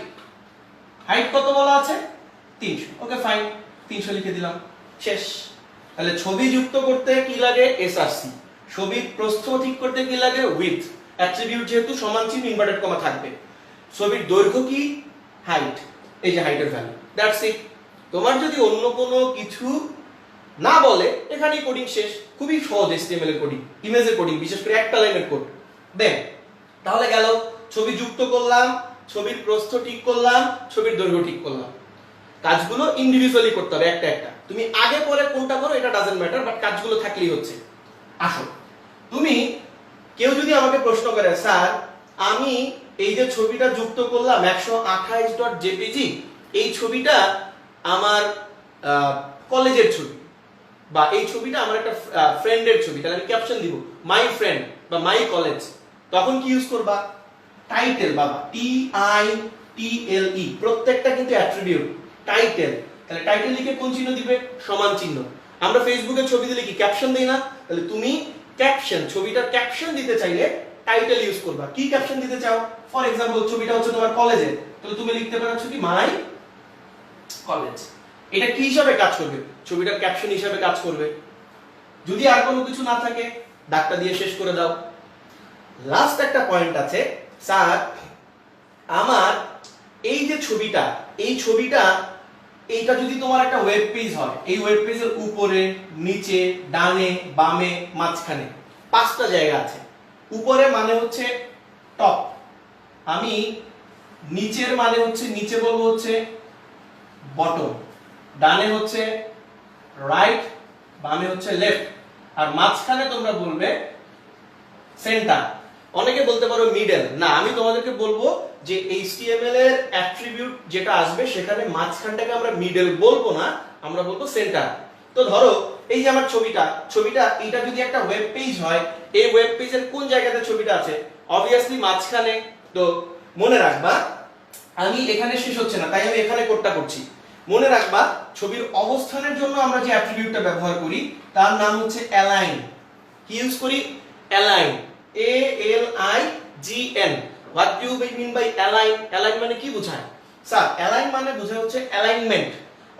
হাইট কত বলা আছে? 300। ওকে ফাইন, 300 লিখে দিলাম, শেষ। তাহলে ছবি যুক্ত করতে কি লাগে? এসআরসি। ছবির প্রস্থ ঠিক করতে কি লাগে? উইথ। অ্যাট্রিবিউট যেহেতু সমান চিহ্ন ইনভার্টেড কমা থাকবে। ছবির দৈর্ঘ্য কি? হাইট, এই যে হাইটের ভ্যালু, দ্যাটস ইট। তোমার যদি অন্য কোনো কিছু না বলে, এখানেই কোডিং শেষ। খুবই সহজ HTML এর কোডিং, ইমেজের কোডিং, বিশেষ করে একটা লাইনের কোড। দেন তাহলে গেল, ছবি যুক্ত করলাম, ছবির প্রস্থ ঠিক করলাম, ছবির দৈর্ঘ্য ঠিক করলাম। কাজগুলো ইন্ডিভিজুয়ালি করতে হবে একটা একটা। তুমি আগে পরে কোনটা করো এটা ডাজন্ট ম্যাটার, বাট কাজগুলো থাকলেই হচ্ছে। আসো, তুমি কেউ যদি আমাকে প্রশ্ন করে, স্যার আমি এই যে ছবিটা যুক্ত করলাম 128.jpg, এই ছবিটা আমার কলেজের ছবি, বা এই ছবিটা আমার একটা ফ্রেন্ডের ছবি, তাহলে আমি ক্যাপশন দিব মাই ফ্রেন্ড বা মাই কলেজ। তখন কি ইউজ করবা? টাইটেল বাবা, TITLE, প্রত্যেকটা কিন্তু অ্যাট্রিবিউট। টাইটেল, তাহলে টাইটেল লিখে কোন চিহ্ন দিবে? সমান চিহ্ন। আমরা ফেসবুকে ছবি দিলে কি ক্যাপশন দেই না? তাহলে তুমি ক্যাপশন, ছবিটার ক্যাপশন দিতে চাইলে টাইটেল ইউজ করবা। কি ক্যাপশন দিতে চাও? ফর এক্সাম্পল ছবিটা হচ্ছে তোমার কলেজের, তাহলে তুমি লিখতে পারছো কি মাই কলেজ। এটা কি হিসাবে কাজ করবে? ছবিটার ক্যাপশন হিসাবে কাজ করবে। যদি আর কোনো কিছু না থাকে, দাগটা দিয়ে শেষ করে দাও। লাস্ট একটা পয়েন্ট আছে, স্যার আমার এই যে ছবিটা, এই ছবিটা এইটা যদি তোমার একটা ওয়েব পেজ হয়, এই ওয়েব পেজের উপরে, নিচে, ডানে, বামে, মাঝখানে 5টা জায়গা আছে। উপরে মানে হচ্ছে টপ, আমি নিচের মানে হচ্ছে নিচে বলবো হচ্ছে বটম, ডানে হচ্ছে রাইট, বামে হচ্ছে লেফট, আর মাঝখানে তোমরা বলবে সেন্টার। অনেকে বলতে পারো মিডল, না আমি তোমাদেরকে বলবো যে HTML এর অ্যাট্রিবিউট যেটা আসবে সেখানে মাঝখানটাকে আমরা মিডল বলবো না, আমরা বলবো সেন্টার। তো ধরো এই যে আমার ছবিটা এটা যদি একটা ওয়েব পেজ হয়, এই ওয়েব পেজের কোন জায়গাতে ছবিটা আছে? অবভিয়াসলি মাঝখানে। তো মনে রাখবা আমি এখানে শেষ হচ্ছে না, তাই আমি এখানে কোডটা করছি। মনে রাখবা ছবির অবস্থানের জন্য আমরা যে অ্যাট্রিবিউটটা ব্যবহার করি তার নাম হচ্ছে অ্যালাইন। কি ইউজ করি? Align, ALIGN। What do you mean by align? Align মানে কি বোঝায়? স্যার অ্যালাইন মানে বোঝায় হচ্ছে অ্যালাইনমেন্ট,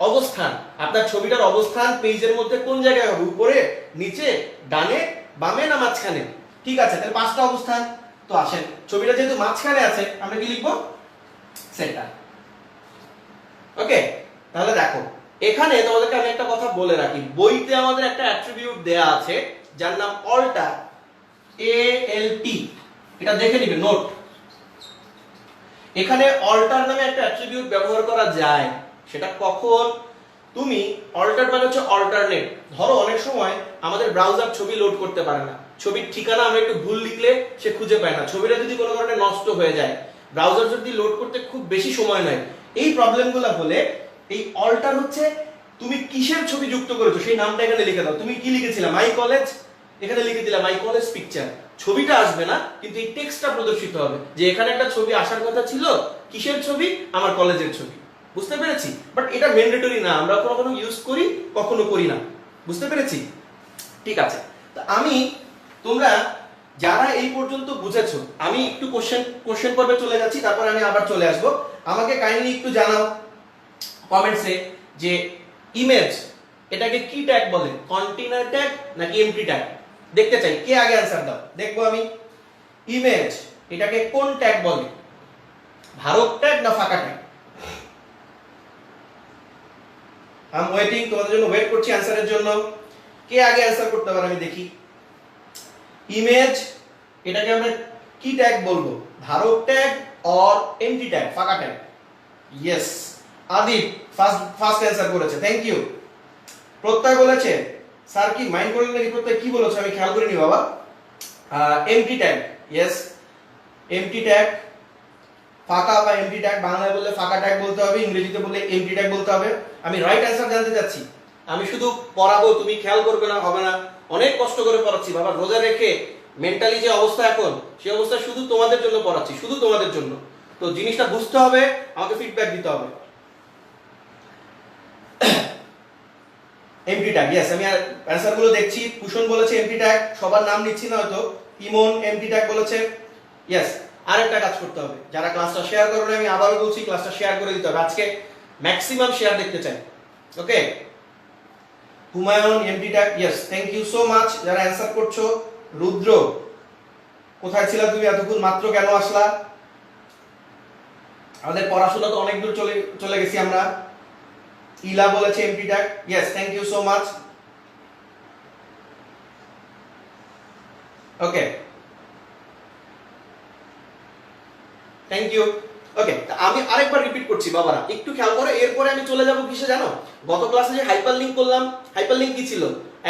অবস্থান। আপনার ছবিটার অবস্থান পেজের মধ্যে কোন জায়গায় হবে? উপরে, নিচে, ডানে, বামে না মাঝখানে? ঠিক আছে, তাহলে 5টা অবস্থান। তো আসেন, ছবিটা যেহেতু মাঝখানে আছে আমরা কি লিখবো? সেন্টার। ওকে, তাহলে দেখো এখানে তোমাদেরকে আমি একটা কথা বলে রাখি, বইতে আমাদের একটা অ্যাট্রিবিউট দেয়া আছে যার নাম অল্টার, ALT। এটা দেখে নিবে, নোট। এখানে অল্টার নামে একটা অ্যাট্রিবিউট ব্যবহার করা যায়। সেটা কখন? তুমি অল্টার মানে হচ্ছে অল্টারনেট। ধরো অনেক সময় আমাদের ব্রাউজার ছবি লোড করতে পারে না, ছবির ঠিকানা আমরা একটু ভুল লিখলে সে খুঁজে পায় না, ছবিটা যদি কোনো কারণে নষ্ট হয়ে যায়, ব্রাউজার যদি লোড করতে খুব বেশি সময় নেয়, এই প্রবলেমগুলো হলে এই অল্টার হচ্ছে তুমি কিসের ছবি যুক্ত করেছো সেই নামটা এখানে লিখে দাও। তুমি কি লিখেছিলে? মাই কলেজ, এখানে লিখে দিলাম মাই কলেজ পিকচার। ছবিটা আসবে না, কিন্তু এই টেক্সটটা প্রদর্শিত হবে যে এখানে একটা ছবি আসার কথা ছিল। কিসের ছবি? আমার কলেজের ছবি। বুঝতে পেরেছি? বাট এটা ম্যান্ডেটরি না, আমরা কখনো ইউজ করি, কখনো করি না। বুঝতে পেরেছি? ঠিক আছে, তো আমি, তোমরা যারা এই পর্যন্ত বুঝেছো, আমি একটু কোশ্চেন পর্বে চলে যাচ্ছি, তারপর আমি আবার চলে আসবো। আমাকে কাইন্ডলি একটু জানাও কমেন্টসে যে ইমেজ এটাকে কি ট্যাগ বলে? কন্টেইনার ট্যাগ নাকি এমটি ট্যাগ? দেখতে চাই কে আগে অ্যানসার দাও, দেখবো আমি। ইমেজ এটাকে কোন ট্যাগ বলে? ধারক ট্যাগ না ফাঁকা ট্যাগ? আই এম ওয়েটিং, তোমাদের জন্য ওয়েট করছি অ্যানসারের জন্য। কে আগে অ্যানসার করতে পারে আমি দেখি। ইমেজ এটাকে আমরা কি ট্যাগ বলবো? ধারক ট্যাগ অর এমটি ট্যাগ, ফাঁকা ট্যাগ? ইয়েস, আদিপ ফার্স্ট অ্যানসার করেছে, থ্যাংক ইউ। প্রত্যয় বলেছে, স্যার কি মাইন্ড করলেন নাকি? প্রত্যয় কি বলেছে আমি খেয়াল করিনি বাবা। MT tag, yes MT tag. ফাঁকা বা এমটি ট্যাগ, বাংলায় বললে ফাঁকা ট্যাগ বলতে হবে, ইংরেজিতে বললে এমটি ট্যাগ বলতে হবে। আমি রাইট অ্যানসার জানতে চাচ্ছি। আমি শুধু পড়াবো, তুমি খেয়াল করবে না, হবে না। অনেক কষ্ট করে পড়াচ্ছি বাবা, রোজা রেখে মেন্টালি যে অবস্থা এখন, সেই অবস্থা শুধু তোমাদের জন্য পড়াচ্ছি, শুধু তোমাদের জন্য। তো জিনিসটা বুঝতে হবে, আমাকে ফিডব্যাক দিতে হবে। এমটি ট্যাগ, ইয়েস, আমি অ্যানসার গুলো দেখছি। কুশন বলেছে এমটি ট্যাগ, সবার নাম নিচ্ছি না হয়তো। ইমন এমটি ট্যাগ বলেছে, ইয়েস। আরেকটা কাজ করতে হবে, যারা ক্লাসটা শেয়ার করো না, আমি আবারও বলছি ক্লাসটা শেয়ার করে দিতে হবে, আজকে ম্যাক্সিমাম শেয়ার দেখতে চাই। Okay, Humayun MT tag, yes, thank you so much যারা অ্যানসার করছো। রুদ্র, কোথায় ছিলা তুমি এতক্ষণ, মাত্র কেন আসলা? আমাদের পড়াশোনা তো অনেক দূর চলে গেছি আমরা। ইলা বলেছে MT tag, yes, thank you so much. Okay, thank you. Okay, আমি আরেকবার রিপিট করছি বাবারা, একটু খেয়াল করো। এরপরে আমি চলে যাব কিসে জানো? গত ক্লাসে যে হাইপারলিংক করলাম, হাইপারলিংক কি ছিল?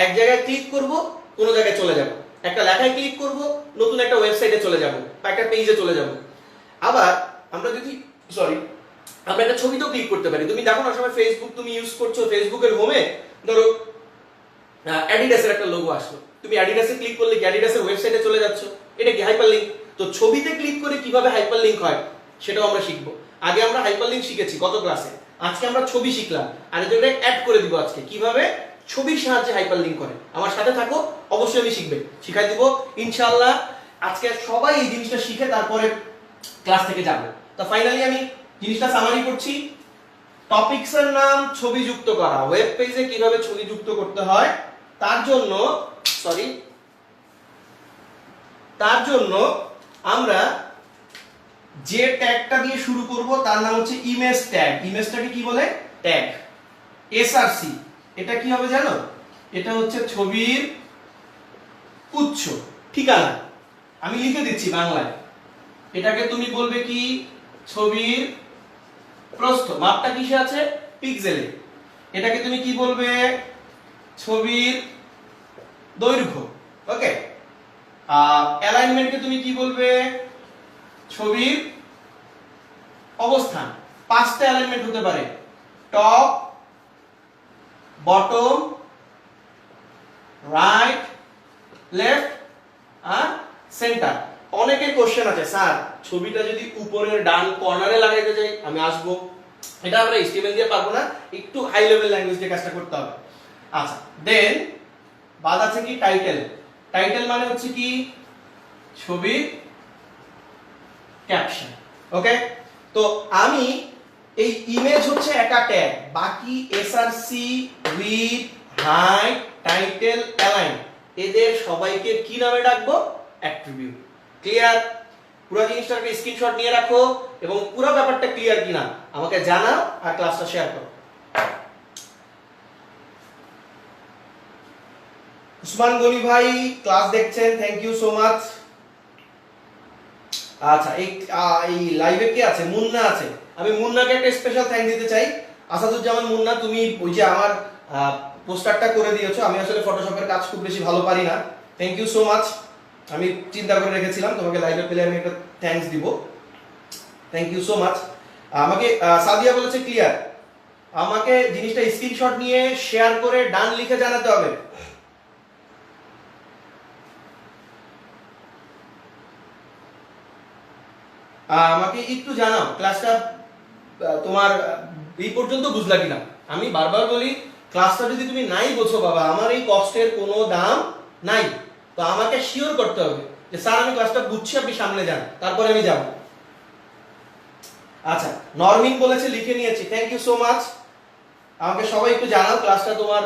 এক জায়গায় ক্লিক করব, কোন জায়গায় চলে যাব, একটা লেখায় ক্লিক করব, নতুন একটা ওয়েবসাইটে চলে যাব বা একটা পেজে চলে যাব। আবার আমরা যদি আমরা একটা ছবিতেও ক্লিক করতে পারি। তুমি দেখো না সময় ফেসবুক তুমি ইউজ করছো, ফেসবুকের হোমে ধরো অ্যাডিডাসের একটা লোগো আসলো, তুমি অ্যাডিডাসে ক্লিক করলে কি অ্যাডিডাসের ওয়েবসাইটে চলে যাচ্ছ, এটা কি হাইপারলিংক? তো ছবিতে ক্লিক করে কিভাবে হাইপারলিংক হয় সেটাও আমরা শিখবো। আগে আমরা হাইপারলিংক শিখেছি গত ক্লাসে, আজকে আমরা ছবি শিখলাম, আর এটা অ্যাড করে দিব আজকে কিভাবে ছবির সাহায্যে হাইপারলিংক করে। আমার সাথে থাকো, অবশ্যই আমি শিখাই দিব ইনশাআল্লাহ। আজকে সবাই এই জিনিসটা শিখে তারপরে ক্লাস থেকে যাবো। তো ফাইনালি আমি জিনিসটা সামারি করছি। টপিকস এর নাম ছবি যুক্ত করা, ওয়েব পেজে কিভাবে ছবি যুক্ত করতে হয় তার জন্য আমরা যে ট্যাগটা দিয়ে শুরু করব তার নাম হচ্ছে ইমেজ ট্যাগ। ইমেজটাকে কি বলে? ট্যাগ। এসআরসি, এটা কি হবে জানো? এটা হচ্ছে ছবির উৎস, ঠিকানা। আমি লিখে দিচ্ছি বাংলায়, এটাকে তুমি বলবে কি? ছবির প্রস্থ, মাপটা কিসে আছে? পিক্সেলে। এটাকে তুমি কি বলবে? ছবির দৈর্ঘ্য। ওকে, অ্যালাইনমেন্টকে তুমি কি বলবে? ছবির অবস্থান। 5টা অ্যালাইনমেন্ট হতে পারে, টপ, বটম, রাইট, লেফট আর সেন্টার। অনেকের কোশ্চেন আছে, স্যার ছবিটা যদি উপরের ডান কর্নারে লাগাইতে যাই আমি আসবো, এটা আমরা HTML দিয়ে পারবো না, একটু হাই লেভেল ল্যাঙ্গুয়েজ দিয়ে কাজটা করতে হবে। আচ্ছা, দেন বাদ আছে কি? টাইটেল। টাইটেল মানে হচ্ছে কি? ছবির ক্যাপশন। ওকে, তো আমি এই ইমেজ হচ্ছে একটা ট্যাগ, বাকি SRC, width, height, title, align এদের সবাইকে কি নামে ডাকবো? অ্যাট্রিবিউট। ক্লিয়ার? পুরো জিনিসটাকে স্ক্রিনশট নিয়ে রাখো এবং পুরো ব্যাপারটা ক্লিয়ার কিনা আমাকে জানাও আর ক্লাসটা শেয়ার করো। উসমান গনি ভাই ক্লাস দেখছেন, থ্যাংক ইউ সো মাচ। আচ্ছা, এই লাইভে কে আছে? মুন্না আছে। আমি মুন্নাকে একটা স্পেশাল থ্যাঙ্ক দিতে চাই। আসাদুজ্জামান মুন্না, তুমি ওই যে আমার পোস্টারটা করে দিয়েছো, আমি আসলে ফটোশপের কাজ খুব বেশি ভালো পারি না, থ্যাংক ইউ সো মাচ। আমি চিন্তা করে রেখেছিলাম তোমাকে লাইভে পেলে আমি একটা থ্যাঙ্কস দিব, থ্যাংক ইউ সো মাচ। আমাকে সাদিয়া বলেছে ক্লিয়ার, আমাকে জিনিসটা স্ক্রিনশট নিয়ে শেয়ার করে ডান লিখে জানাতে হবে। আমাকে একটু জানাও ক্লাসটা তোমার এই পর্যন্ত বুঝলা কিনা। আমি বারবার বলি, ক্লাসটা যদি তুমি নাই বোঝো বাবা, আমার এই কষ্টের কোনো দাম নাই। তো আমাকে শিওর করতে হবে যে স্যার আমি ক্লাসটা বুঝছি, আপনি সামনে যান, তারপরে আমি যাব। আচ্ছা, নরমিন বলেছে লিখে নিয়েছি, থ্যাংক ইউ সো মাচ। আমাকে সবাই একটু জানাও ক্লাসটা তোমার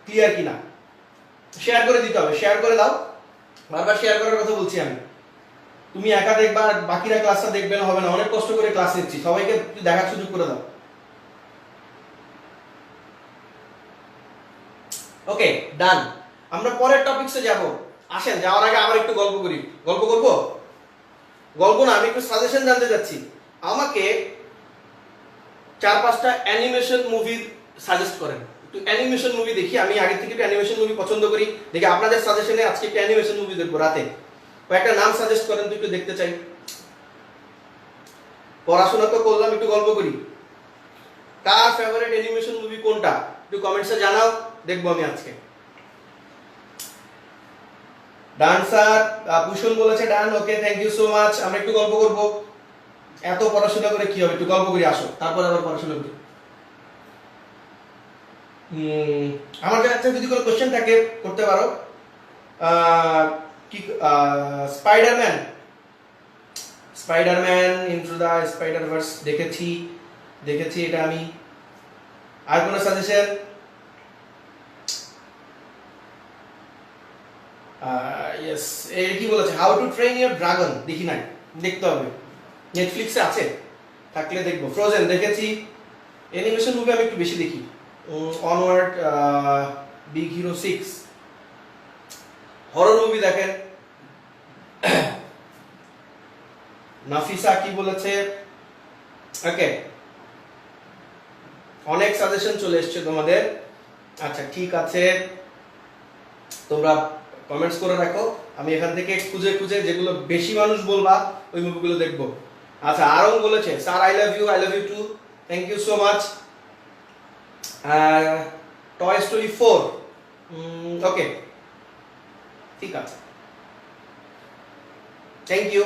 ক্লিয়ার কিনা। শেয়ার করে দিতে হবে, শেয়ার করে দাও, বারবার শেয়ার করার কথা বলছি আমি। তুমি একা দেখবা আর বাকিরা ক্লাসটা দেখবে না, হবে না, অনেক কষ্ট করে ক্লাস নিচ্ছি, সবাইকে দেখার সুযোগ করে দাও। ওকে, ডান। আমরা পরের টপিকসে যাব। আসেন, যাওয়ার আগে আবার একটু গল্প করি। গল্প করব? গল্প না, আমি একটু সাজেশন জানতে চাচ্ছি। আমাকে 4-5টা অ্যানিমেশন মুভি সাজেস্ট করেন। একটু অ্যানিমেশন মুভি দেখি, আমি আগে থেকে একটু অ্যানিমেশন মুভি পছন্দ করি, দেখি আপনাদের সাজেশনে আজকে একটু অ্যানিমেশন মুভি দেখবো রাতে। কয়েকটা নাম সাজেস্ট করেন তো, একটু দেখতে চাই। পড়াশোনা তো করলাম, একটু গল্প করি। কার ফেভারিট অ্যানিমেশন মুভি কোনটা একটু কমেন্টসে জানাও, দেখবো আমি আজকে। ডান স্যার, ভূষণ বলেছে done, okay thank you so much. আমরা একটু গল্প করব, এত পড়াশোনা করে কি হবে, একটু গল্প করি, আসো, তারপর আবার পড়াশোনা করি। আমার কাছে যদি কোনো কোশ্চেন থাকে করতে পারো। কি স্পাইডারম্যান ইনটু দ্য স্পাইডারভার্স দেখেছি, এটা আমি। আর কোনো সাজেশন? ইয়েস, কি বলেছে? How to train your dragon, দেখি নাই, দেখতে হবে, নেটফ্লিক্সে আছে, থাকলে দেখবো। ফ্রোজেন দেখেছি। অ্যানিমেশন মুভি আমি একটু বেশি দেখি। Onward, big hero 6। Horror movie দেখেন। নাফিসা কি বলেছে? ওকে, অনেক সাজেশন চলে এসছে তোমাদের। আচ্ছা ঠিক আছে, তোমরা কমেন্টস করে রাখো, আমি এখান থেকে খুঁজে খুঁজে যেগুলো বেশি মানুষ বলবা ওই মুভিগুলো দেখবো। আচ্ছা আরং বলেছে sir I love you too, thank you so much. Toy story 4, okay ঠিক আছে, থ্যাংক ইউ।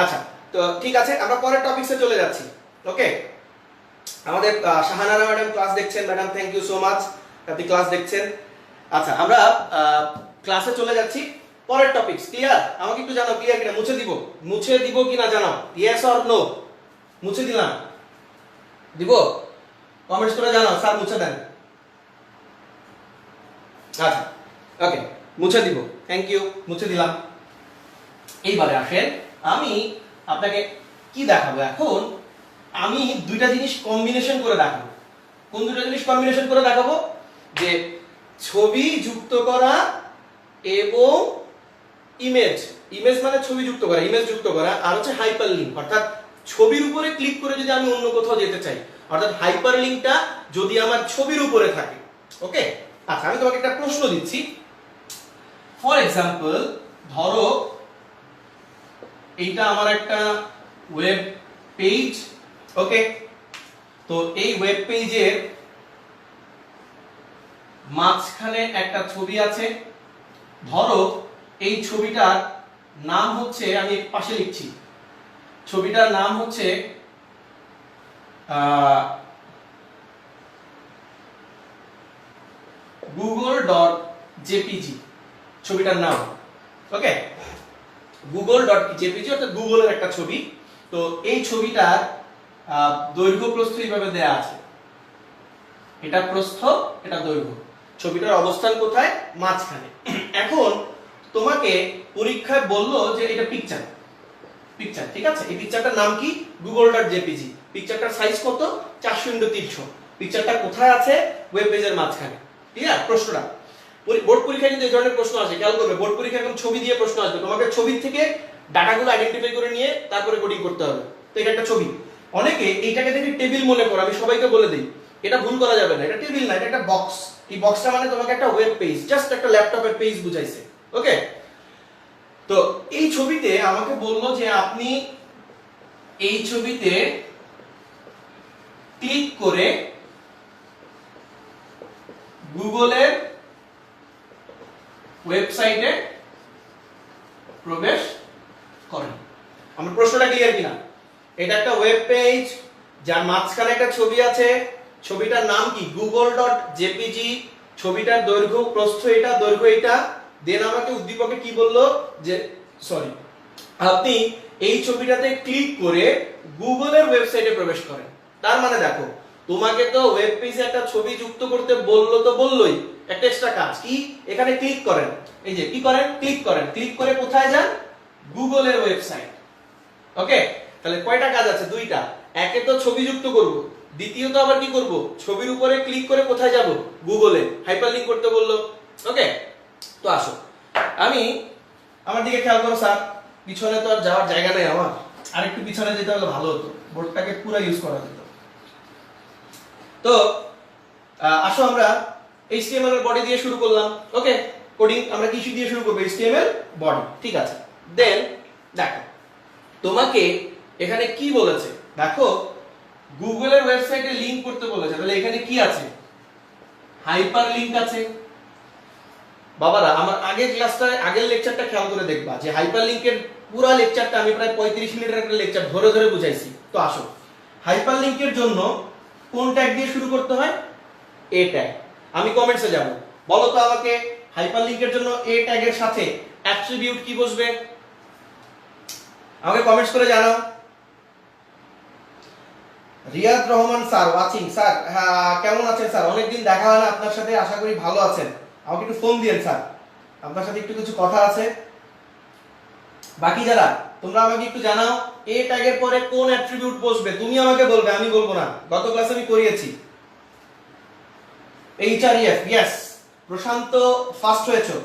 আচ্ছা তো ঠিক আছে, আমরা পরের টপিকসে চলে যাচ্ছি। ওকে, আমাদের শাহানারা ম্যাডাম ক্লাস দেখছেন, madam thank you so much, আপনি ক্লাস দেখছেন। আচ্ছা আমরা ক্লাসে চলে যাচ্ছি, পরের টপিকস ক্লিয়ার? আমাকে একটু জানাও ক্লিয়ার কিনা, মুছে দিব কিনা জানাও, ইয়েস অর নো। মুছে দিলাম, দিব? কমেন্টস করে জানাও স্যার মুছে দেন। আচ্ছা ওকে, মুছে দিব, থ্যাংক ইউ, মুছে দিলাম। এইবারে আসেন, আমি আপনাকে কি দেখাবো এখন, আমি দুইটা জিনিস কম্বিনেশন করে দেখাবো। কোন দুইটা জিনিস কম্বিনেশন করে দেখাবো? যে ছবি যুক্ত করা এবং ইমেজ মানে ছবি যুক্ত করা, ইমেজ যুক্ত করা, আর হচ্ছে হাইপার লিংক, অর্থাৎ ছবির উপরে ক্লিক করে যদি আমি অন্য কোথাও যেতে চাই, অর্থাৎ হাইপার লিংকটা যদি আমার ছবির উপরে থাকে। ওকে, আচ্ছা আমি তোমাকে একটা প্রশ্ন দিচ্ছি। ফর এক্সাম্পল ধরো এইটা আমার একটা ওয়েব পেজ। ওকে, তো এই ওয়েব পেজের মাঝখানে একটা ছবি আছে। ধরো এই ছবিটার নাম হচ্ছে, আমি পাশে লিখছি, ছবিটার নাম হচ্ছে google.jpg, ছবিটার নাম। ওকে, google.jpg অর্থাৎ গুগলের একটা ছবি। তো এই ছবিটার দৈর্ঘ্য প্রস্থ এইভাবে দেয়া আছে, এটা প্রস্থ এটা দৈর্ঘ্য, ছবিটার অবস্থান কোথায়? মাঝখানে। এখন তোমাকে পরীক্ষায় বললো যে এটা পিকচার, ঠিক আছে, এই পিকচারটার নাম কি? google.jpg। পিকচারটার সাইজ কত? 400x300। পিকচারটা কোথায় আছে? ওয়েব পেজের মাঝখানে। ক্লিয়ার প্রশ্নটা? বোর্ড পরীক্ষায় কিন্তু এই ধরনের প্রশ্ন আসে, খেয়াল করবে, বোর্ড পরীক্ষায় এখন ছবি দিয়ে প্রশ্ন আসবে, তোমাকে ছবির থেকে ডাটাগুলো আইডেন্টিফাই করে নিয়ে তারপরে কোডিং করতে হবে। তো এটা একটা ছবি, অনেকে এইটাকে দেখে টেবিল মনে করে, আমি সবাইকে বলে দিই এটা ভুল করা যাবে না, এটা টেবিল না, এটা একটা বক্স। এই বক্সটা মানে তোমাকে একটা ওয়েব পেজ, জাস্ট একটা ল্যাপটপের পেজ বুঝাইছে। ওকে, তো এই ছবিতে আমাকে বললো যে আপনি এই ছবিতে ক্লিক করে গুগলের ওয়েবসাইটে প্রবেশ করেন। আমার প্রশ্নটা ক্লিয়ার কিনা? এটা একটা ওয়েব পেজ যার মাঝখানে একটা ছবি আছে, ছবিটার নাম কি? google.jpg, ছবিটার দৈর্ঘ্য প্রস্থ এটা, দৈর্ঘ্য এটা। দেন আমাকে উদ্দীপকে কি বললো যে সরি, আপনি এই ছবিটাতে ক্লিক করে গুগলের ওয়েবসাইটে প্রবেশ করেন। তার মানে দেখো, তোমাকে তো ওয়েব পেজে একটা ছবি যুক্ত করতে বললো, তো বললোই, একটা এক্সট্রা কাজ কি? এখানে ক্লিক করেন, এই যে কি করেন, ক্লিক করেন, ক্লিক করে কোথায় যান? গুগলের ওয়েবসাইট। ওকে, তাহলে কয়টা কাজ আছে? দুইটা। একে তো ছবি যুক্ত করব, দ্বিতীয়ত আবার কি করব? ছবির উপরে ক্লিক করে কোথায় যাব? গুগলে হাইপারলিংক করতে বললো। ওকে, তো আসো, আমি আমার দিকে খেয়াল করো স্যার, পিছনে তো আর যাওয়ার জায়গা নেই আমার, আরেকটু পিছনে যেতে হলে ভালো হতো, বোর্ডটাকে পুরো ইউজ করা যেত। তো আসো আমরা HTML এর বডি দিয়ে শুরু করলাম। ওকে, কোডিং আমরা কি দিয়ে শুরু করব? HTML বডি, ঠিক আছে। দেন দেখো তোমাকে এখানে কি বলেছে, দেখো গুগলের ওয়েবসাইটে লিংক করতে বলেছে, তাহলে এখানে কি আছে? হাইপার লিংক আছে। বাবারা আমার আগের লেকচারটা খেয়াল করে দেখবা যে হাইপার লিংকের পুরো লেকচারটা আমি প্রায় 35 মিনিটের একটা লেকচার ধরে ধরে বুঝাইছি। তো আসো, হাইপার লিংকের জন্য কোন ট্যাগ দিয়ে শুরু করতে হয়? এ ট্যাগ। আমি কমেন্টসে যাব, বলো তো আমাকে হাইপার লিংকের জন্য এ ট্যাগের সাথে অ্যাট্রিবিউট কি বসবে? আমাকে কমেন্টস করে জানাও। Riyad Rahman sir watching, sir কেমন আছেন স্যার? অনেকদিন দেখা হয় না আপনার সাথে, আশা করি ভালো আছেন। আমাকে একটু ফোন দিয়েন স্যার, আপনার সাথে একটু কিছু কথা আছে। বাকি যারা তোমরা আমাকে একটু জানাও এ ট্যাগের পরে কোন অ্যাট্রিবিউট বসবে, তুমি আমাকে বলবে, আমি বলবো না। গত ক্লাসে আমি করিয়েছি। HREF, yes. প্রশান্ত ফার্স্ট হয়েছো,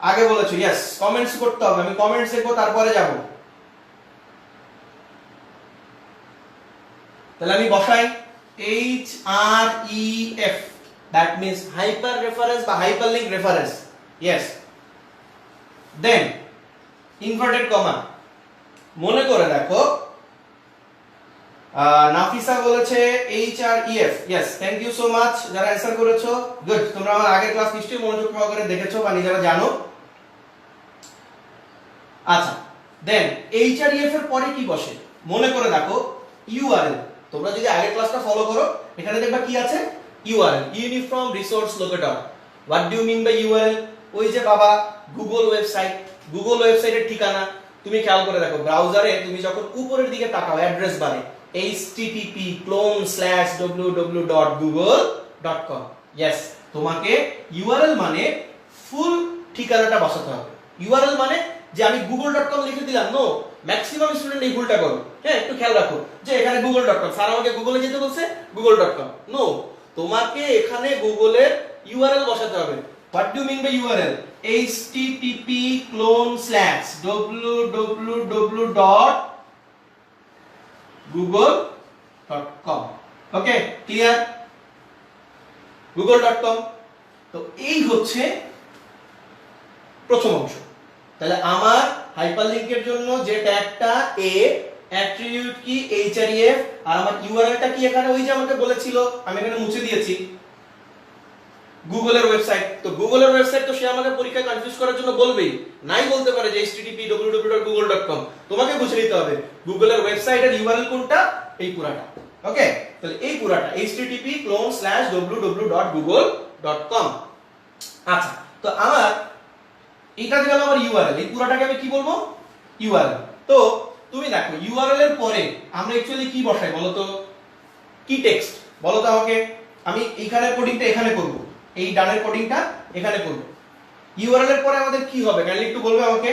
আগে বলেছো, ইয়েস। কমেন্টস করতে হবে, আমি কমেন্টস দেখবো তারপরে যাব। তাহলে আমি বসাই H R E F, that means hyper reference বা hyperlink reference. Yes, then inverted comma. মনে করে দেখো নাফিসা বলেছে H R E F. Yes, thank you so much যারা অ্যানসার করেছো। গুড, তোমরা আমার আগের ক্লাস নিশ্চয়ই মনোযোগ সহকারে দেখেছো বা নিজেরা জানো। আচ্ছা, দেন এইচ আর ই এফ এর পরে কি বসে? মনে করে দেখো ইউআরএল। তোমরা যদি আগের ক্লাসটা ফলো করো, এখানে দেখবা কি আছে? URL, uniform resource locator. What do you mean by URL? ওই যে বাবা গুগল ওয়েবসাইট, গুগল ওয়েবসাইটের ঠিকানা। তুমি খেয়াল করে দেখো ব্রাউজারে তুমি যখন উপরের দিকে তাকাও অ্যাড্রেস বারে http://www.google.com। ইয়েস, তোমাকে ইউআরএল মানে ফুল ঠিকানাটা বসাতে হবে। ইউআরএল মানে যে আমি google.com লিখে দিলাম, নো। ম্যাক্সিমাম স্টুডেন্ট এই ভুলটা করে। হ্যাঁ, একটু খেয়াল রাখো যে এখানে google.com, স্যার আমাকে গুগলে যেতে বলছে, google.com। নো, তোমাকে এখানে গুগলের ইউআরএল বসাতে হবে। What do mean by URL? http://www.google.com। Okay, clear? google.com। তো এই হচ্ছে প্রথম অংশ। তাহলে আমার হাইপারলিংকের জন্য যে ট্যাগটা এ, অ্যাট্রিবিউট কি এইচআরইএফ, আর আমার ইউআরএলটা কি এখানে ওই যে আমাকে বলেছিল, আমি এখানে মুছে দিয়েছি গুগলের ওয়েবসাইট। তো গুগলের ওয়েবসাইট তো সে আমাকে পরীক্ষায় কনফিউজ করার জন্য বলবেই, নাই বলতে পারে যে http://www.google.com। তোমাকে বুঝে নিতে হবে গুগলের ওয়েবসাইটের ইউআরএল কোনটা, এই পুরাটা। ওকে, তাহলে এই পুরাটা http://www.google.com। আচ্ছা, তো আমার এটা গেল আমার ইউআরএল। এই পুরাটাকে আমি কি বলবো? ইউআরএল। তো তুমি দেখো ইউআরএল এর পরে আমরা অ্যাকচুয়ালি কি বসাই বলো তো? কি টেক্সট বলো তো আমাকে। আমি এইখানের কোডিংটা এখানে করব, এই ডানের কোডিংটা এখানে করব। ইউআরএল এর পরে আমাদের কি হবে কাইন্ডলি একটু বলবে আমাকে।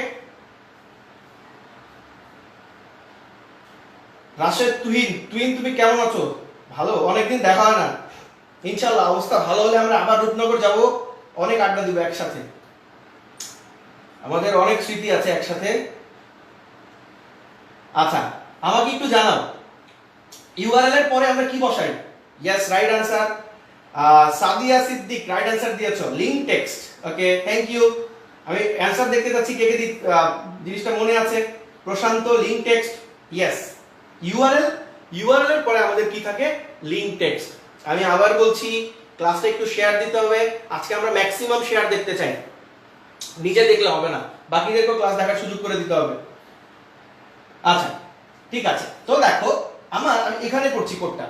রাশেদ তুহিন, তুহিন তুমি কেমন আছো? ভালো, অনেকদিন দেখা হয় না। ইনশাআল্লাহ অবস্থা ভালো হলে আমরা আবার রূপনগর যাব, অনেক আড্ডা দিব একসাথে। আমাদের অনেক স্মৃতি আছে একসাথে। আচ্ছা, আমাকে একটু জানাও ইউআরএল এর পরে আমরা কি বসাই? Yes, right answer. Sadia Siddique right answer দিয়েছো, link text. Okay, thank you. আমি অ্যানসার দেখতে যাচ্ছি কে কে জিনিসটা মনে আছে। Prashanta, link text. Yes, URL, URL এর পরে আমাদের কি থাকে? Link text. আমি আবার বলছি ক্লাসটা একটু শেয়ার দিতে হবে। আজকে আমরা ম্যাক্সিমাম শেয়ার দেখতে চাই, নিজে দেখলে হবে না, বাকিদেরকেও ক্লাস দেখার সুযোগ করে দিতে হবে। আচ্ছা, ঠিক আছে। তো দেখো আমি এখানে করছি কোডটা।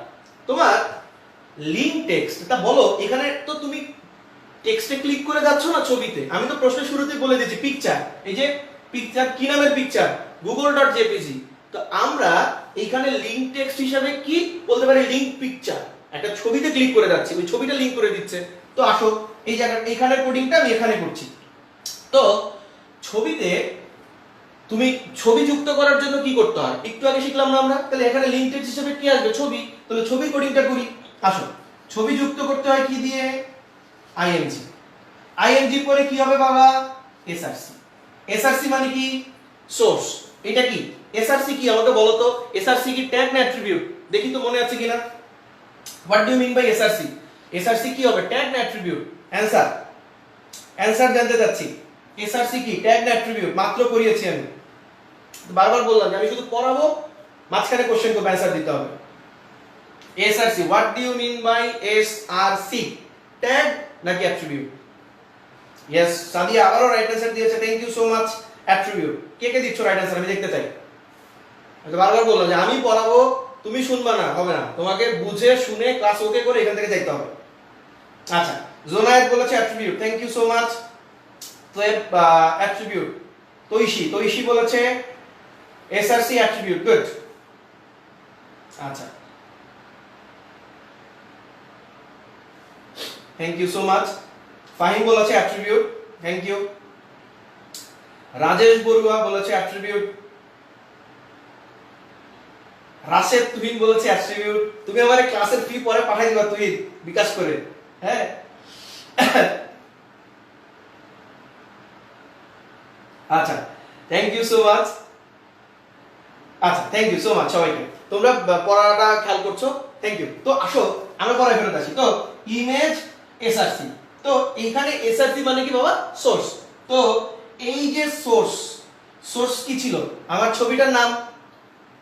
তোমার লিংক টেক্সট এটা বলো, এখানে তো তুমি টেক্সটে ক্লিক করে যাচ্ছ না ছবিতে। আমি তো প্রশ্নের শুরুতেই বলে দিয়েছি পিকচার। এই যে পিকচার, কি নামের পিকচার? google.jpg। তো আমরা এখানে লিংক টেক্সট হিসাবে কি বলতে পারি? Link picture. একটা ছবিতে ক্লিক করে যাচ্ছি, ওই ছবিটা লিংক করে দিচ্ছে। তো আসো এই জায়গা, এখানের কোডিংটা আমি এখানে করছি। তো ছবিতে তুমি ছবি যুক্ত করার জন্য কি করতে হয় একটু আগে শিখলাম না আমরা। তাহলে এখানে লিংক টেক্সট হিসেবে কি আসবে? ছবি। তাহলে ছবি কোডিংটা করি। আসো, ছবি যুক্ত করতে হয় কি দিয়ে? আইএনজি। আইএনজি পরে কি হবে বাবা? এসআরসি। এসআরসি মানে কি? সোর্স। এটা কি এসআরসি? কি আমাকে বলো তো, এসআরসি কি ট্যাগ না অ্যাট্রিবিউট? দেখি তো মনে আছে কিনা। What do you mean by SRC? SRC কি হবে, ট্যাগ না অ্যাট্রিবিউট? অ্যানসার, অ্যানসার জানতে চাচ্ছি। এসআরসি কি ট্যাগ না অ্যাট্রিবিউট? মাত্র পড়িয়েছি আমি, বারবার বললাম যে আমি শুধু পড়াবো, মাঝখানে কোশ্চেন করব, অ্যানসার দিতে হবে। SRC, what do you mean by SRC? Tag নাকি অ্যাট্রিবিউট? ইয়েস, সাদিয়া আবারও রাইট অ্যানসার দিয়েছে, thank you so much. Attribute. কে কে দিচ্ছ রাইট অ্যানসার? আমি দেখতে চাই। আমি বারবার বললাম যে আমি পড়াবো, তুমি শুনবা না, হবে না। তোমাকে বুঝে শুনে ক্লাস ওকে করে এখান থেকে যাইতে হবে। আচ্ছা, জোনায়েদ বলেছে attribute, thank you so much. তো অ্যাট্রিবিউট। তৈশি বলেছে এসআরসি অ্যাট্রিবিউট, গুড। আচ্ছা, thank you so much. Fahim বলেছে attribute, thank you. Rajesh Barua বলেছে অ্যাট্রিবিউট। রাশেদ তুহিন বলেছে অ্যাট্রিবিউট। তুমি আমার ক্লাসের ফি পরে পাঠিয়ে দিবা তুহিন, বিকাশ করে। হ্যাঁ, আচ্ছা, থ্যাংক ইউ সো মাচ। আচ্ছা, থ্যাংক ইউ সো মাচ সবাইকে। তো তোমরা পড়াটা খেয়াল করছো, থ্যাংক ইউ। তো আসো আমরা পড়ায় ফেরত আসি। তো ইমেজ এসআরসি, তো এইখানে এসআরসি মানে কি বাবা? সোর্স। তো এই যে সোর্স কি ছিল? আমার ছবিটার নাম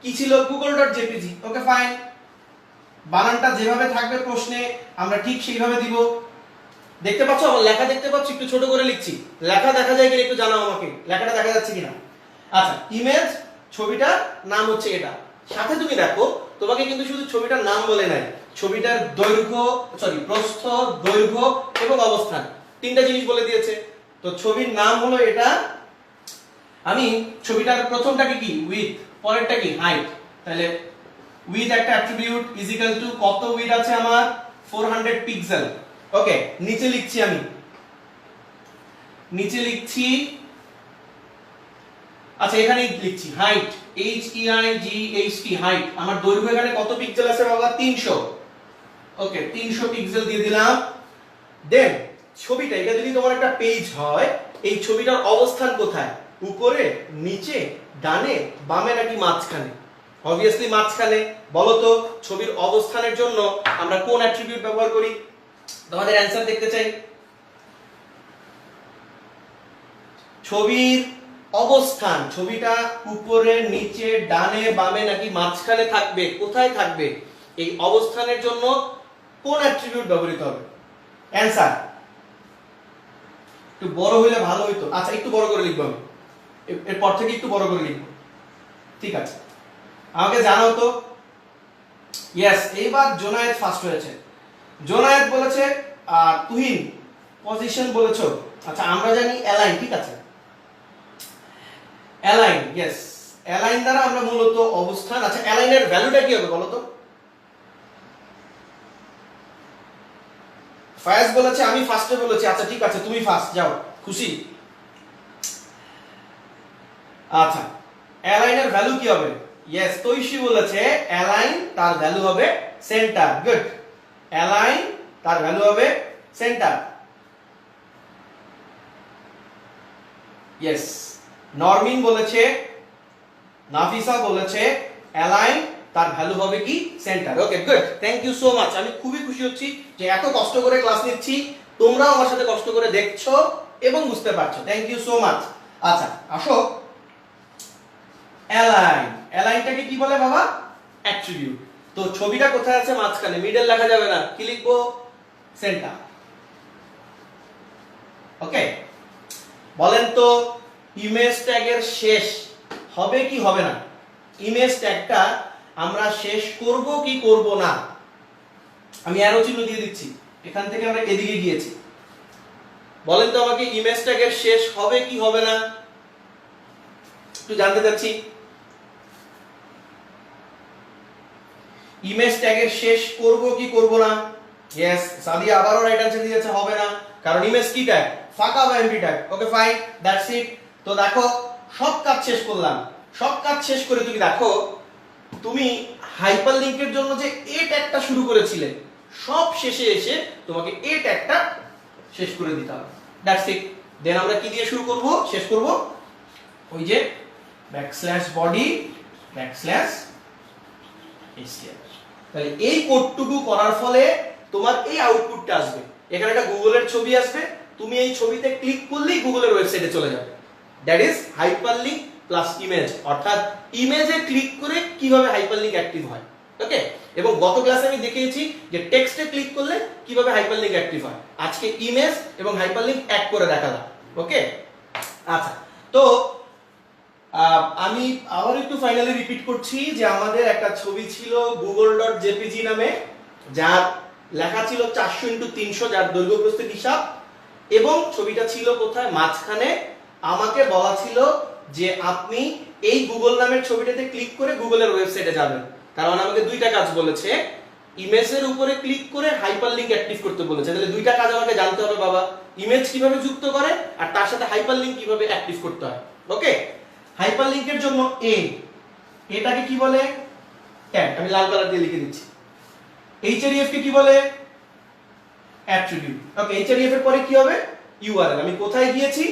কি ছিল? google.jpg। ওকে ফাইন, বানানটা যেভাবে থাকবে প্রশ্নে আমরা ঠিক সেইভাবে দিব। দেখতে পাচ্ছ আমার লেখা? দেখতে পাচ্ছ? একটু ছোট করে লিখছি, লেখা দেখা যায় কিনা একটু জানাও আমাকে, লেখাটা দেখা যাচ্ছে কিনা। আচ্ছা, ইমেজ ছবিটার নাম হচ্ছে এটা। সাথে তুমি দেখো তোমাকে কিন্তু শুধু ছবিটার নাম বলে নাই, ছবিটার প্রস্থ, দৈর্ঘ্য এবং অবস্থান, তিনটা জিনিস বলে দিয়েছে। তো ছবির নাম হলো এটা। আমি ছবিটার প্রথমটাকে কি উইথ, পরেরটা কি হাইট, তাহলে উইথ একটা অ্যাট্রিবিউট ইজ ইকুয়াল টু কত উইথ আছে আমার? 400 পিক্সেল। ওকে, নিচে লিখছি আমি, নিচে লিখছি, আচ্ছা এখানে লিখছি হাইট, HEIGHT হাইট। আমার দৈর্ঘ্য এখানে কত পিক্সেল আছে বাবা? 300। ওকে, 300 পিক্সেল দিয়ে দিলাম। দেন ছবিটা, এটা যদি তোমার একটা পেজ হয়, এই ছবিটার অবস্থান কোথায়? উপরে, নিচে, ডানে, বামে নাকি মাঝখানে? অবভিয়াসলি মাঝখানে। বলো তো ছবির অবস্থানের জন্য আমরা কোন অ্যাট্রিবিউট ব্যবহার করি? তোমাদের অ্যানসার দেখতে চাই। ছবির অবস্থান, ছবিটা উপরে, নিচে, ডানে, বামে নাকি মাঝখানে থাকবে? কোথায় থাকবে? এই অবস্থানের জন্য কোন অ্যাট্রিবিউট ব্যবহৃত হবে? অ্যানসার একটু বড় হইলে ভালো হইতো। আচ্ছা একটু বড় করে লিখবো আমি, এরপর থেকে একটু বড় করে লিখবো, ঠিক আছে? আমাকে জানাও তো। ইয়েস, এইবার জোনায়েত ফার্স্ট হয়েছে। জোনায়েত বলেছে আর তুহিন পজিশন বলেছো। আচ্ছা আমরা জানি অ্যালাইন, ঠিক আছে? অ্যালাইন, ইয়েস, অ্যালাইন দ্বারা আমরা মূলত অবস্থান। আচ্ছা অ্যালাইনের ভ্যালুটা কি হবে বলো তো? ফায়াজ বলেছে আমি ফার্স্টে বলেছি। আচ্ছা ঠিক আছে, তুমি ফার্স্ট যাও, খুশি। আচ্ছা অ্যালাইনের ভ্যালু কি হবে? ইয়েস, তৈশী বলেছে অ্যালাইন তার ভ্যালু হবে সেন্টার। গুড, অ্যালাইন তার ভ্যালু হবে সেন্টার। ইয়েস, নরমিন বলেছে, নাফিসা বলেছে অ্যালাইন তার ভ্যালু হবে কি? Centre. Okay good, thank you so much. আমি খুবই খুশি হচ্ছি যে এত কষ্ট করে ক্লাস নিচ্ছি, তোমরাও আমার সাথে কষ্ট করে দেখছো এবং বুঝতে পারছো। Thank you so much. আচ্ছা আসো, অ্যালাইন, অ্যালাইনটাকে কি বলে বাবা? অ্যাট্রিবিউট। তো ছবিটা কোথায় আছে? মাঝখানে, মিডল লেখা যাবে না, কি লিখবো? সেন্টার। ওকে, বলেন তো ইমেজ ট্যাগের শেষ হবে কি হবে না? ইমেজ ট্যাগটা আমরা শেষ করব কি করব না? আমি অ্যারো চিহ্ন দিয়ে দিচ্ছি, এখান থেকে আমরা এদিকে গিয়েছি। বলেন তো আমাকে ইমেজ ট্যাগের শেষ হবে কি হবে না? একটু জানতে চাচ্ছি। ইমেজ ট্যাগের শেষ করব কি করব না? ইয়েস, সাদিয়া আবারও রাইট আনসার দিয়েছে হবে না, কারণ ইমেজ কি ট্যাগ? ফাঁকা বা MP tag. Okay fine, that's ইট। তো দেখো সব কাজ শেষ করলাম, সব কাজ শেষ করে তুমি দেখো তুমি হাইপারলিংকের জন্য যে এ ট্যাগটা শুরু করেছিলে, সব শেষে এসে তোমাকে এ ট্যাগটা শেষ করে দিতে হবে। That's it. দেন আমরা কি দিয়ে শুরু করব, শেষ করব? ওই যে \body /HTML। তাহলে এই কোডটুকু করার ফলে তোমার এই আউটপুটটা আসবে। এখানে একটা গুগলের ছবি আসবে, তুমি এই ছবিতে ক্লিক করলেই গুগলের ওয়েবসাইটে চলে যাবে। That is hyperlink plus image, অর্থাৎ ইমেজে ক্লিক করে কিভাবে হাইপারলিংক অ্যাক্টিভ হয়। ওকে, এবং গত ক্লাসে আমি দেখিয়েছি যে টেক্সটে ক্লিক করলে কিভাবে হাইপারলিংক অ্যাক্টিভ হয়। আজকে ইমেজ এবং হাইপারলিংক এক করে দেখালাম। ওকে, আচ্ছা তো আমি আবার একটু ফাইনালি রিপিট করছি যে আমাদের একটা ছবি ছিল google.jpg নামে, যার লেখা ছিল 400x300, যার দৈর্ঘ্য প্রস্থের হিসাব, এবং ছবিটা ছিল কোথায়? মাঝখানে। আমাকে বলা ছিল যে আপনি এই গুগল নামের ছবিটাতে ক্লিক করে গুগলের ওয়েবসাইটে যাবেন, কারণ আমাকে দুইটা কাজ বলেছে, ইমেজের উপরে ক্লিক করে হাইপারলিংক অ্যাক্টিভ করতে বলেছে। তাহলে দুইটা কাজ আমাকে জানতে হবে বাবা, ইমেজ কিভাবে যুক্ত করে আর তার সাথে হাইপারলিংক কিভাবে অ্যাক্টিভ করতে হয়। ওকে, হাইপারলিংকের জন্য এটাকে কি বলে? ট্যাগ। আমি লাল কালার দিয়ে লিখে দিচ্ছি। href কে কি বলে? অ্যাট্রিবিউট। ওকে, href এর পরে কি হবে? ইউআরএল। আমি কোথায় গিয়েছি?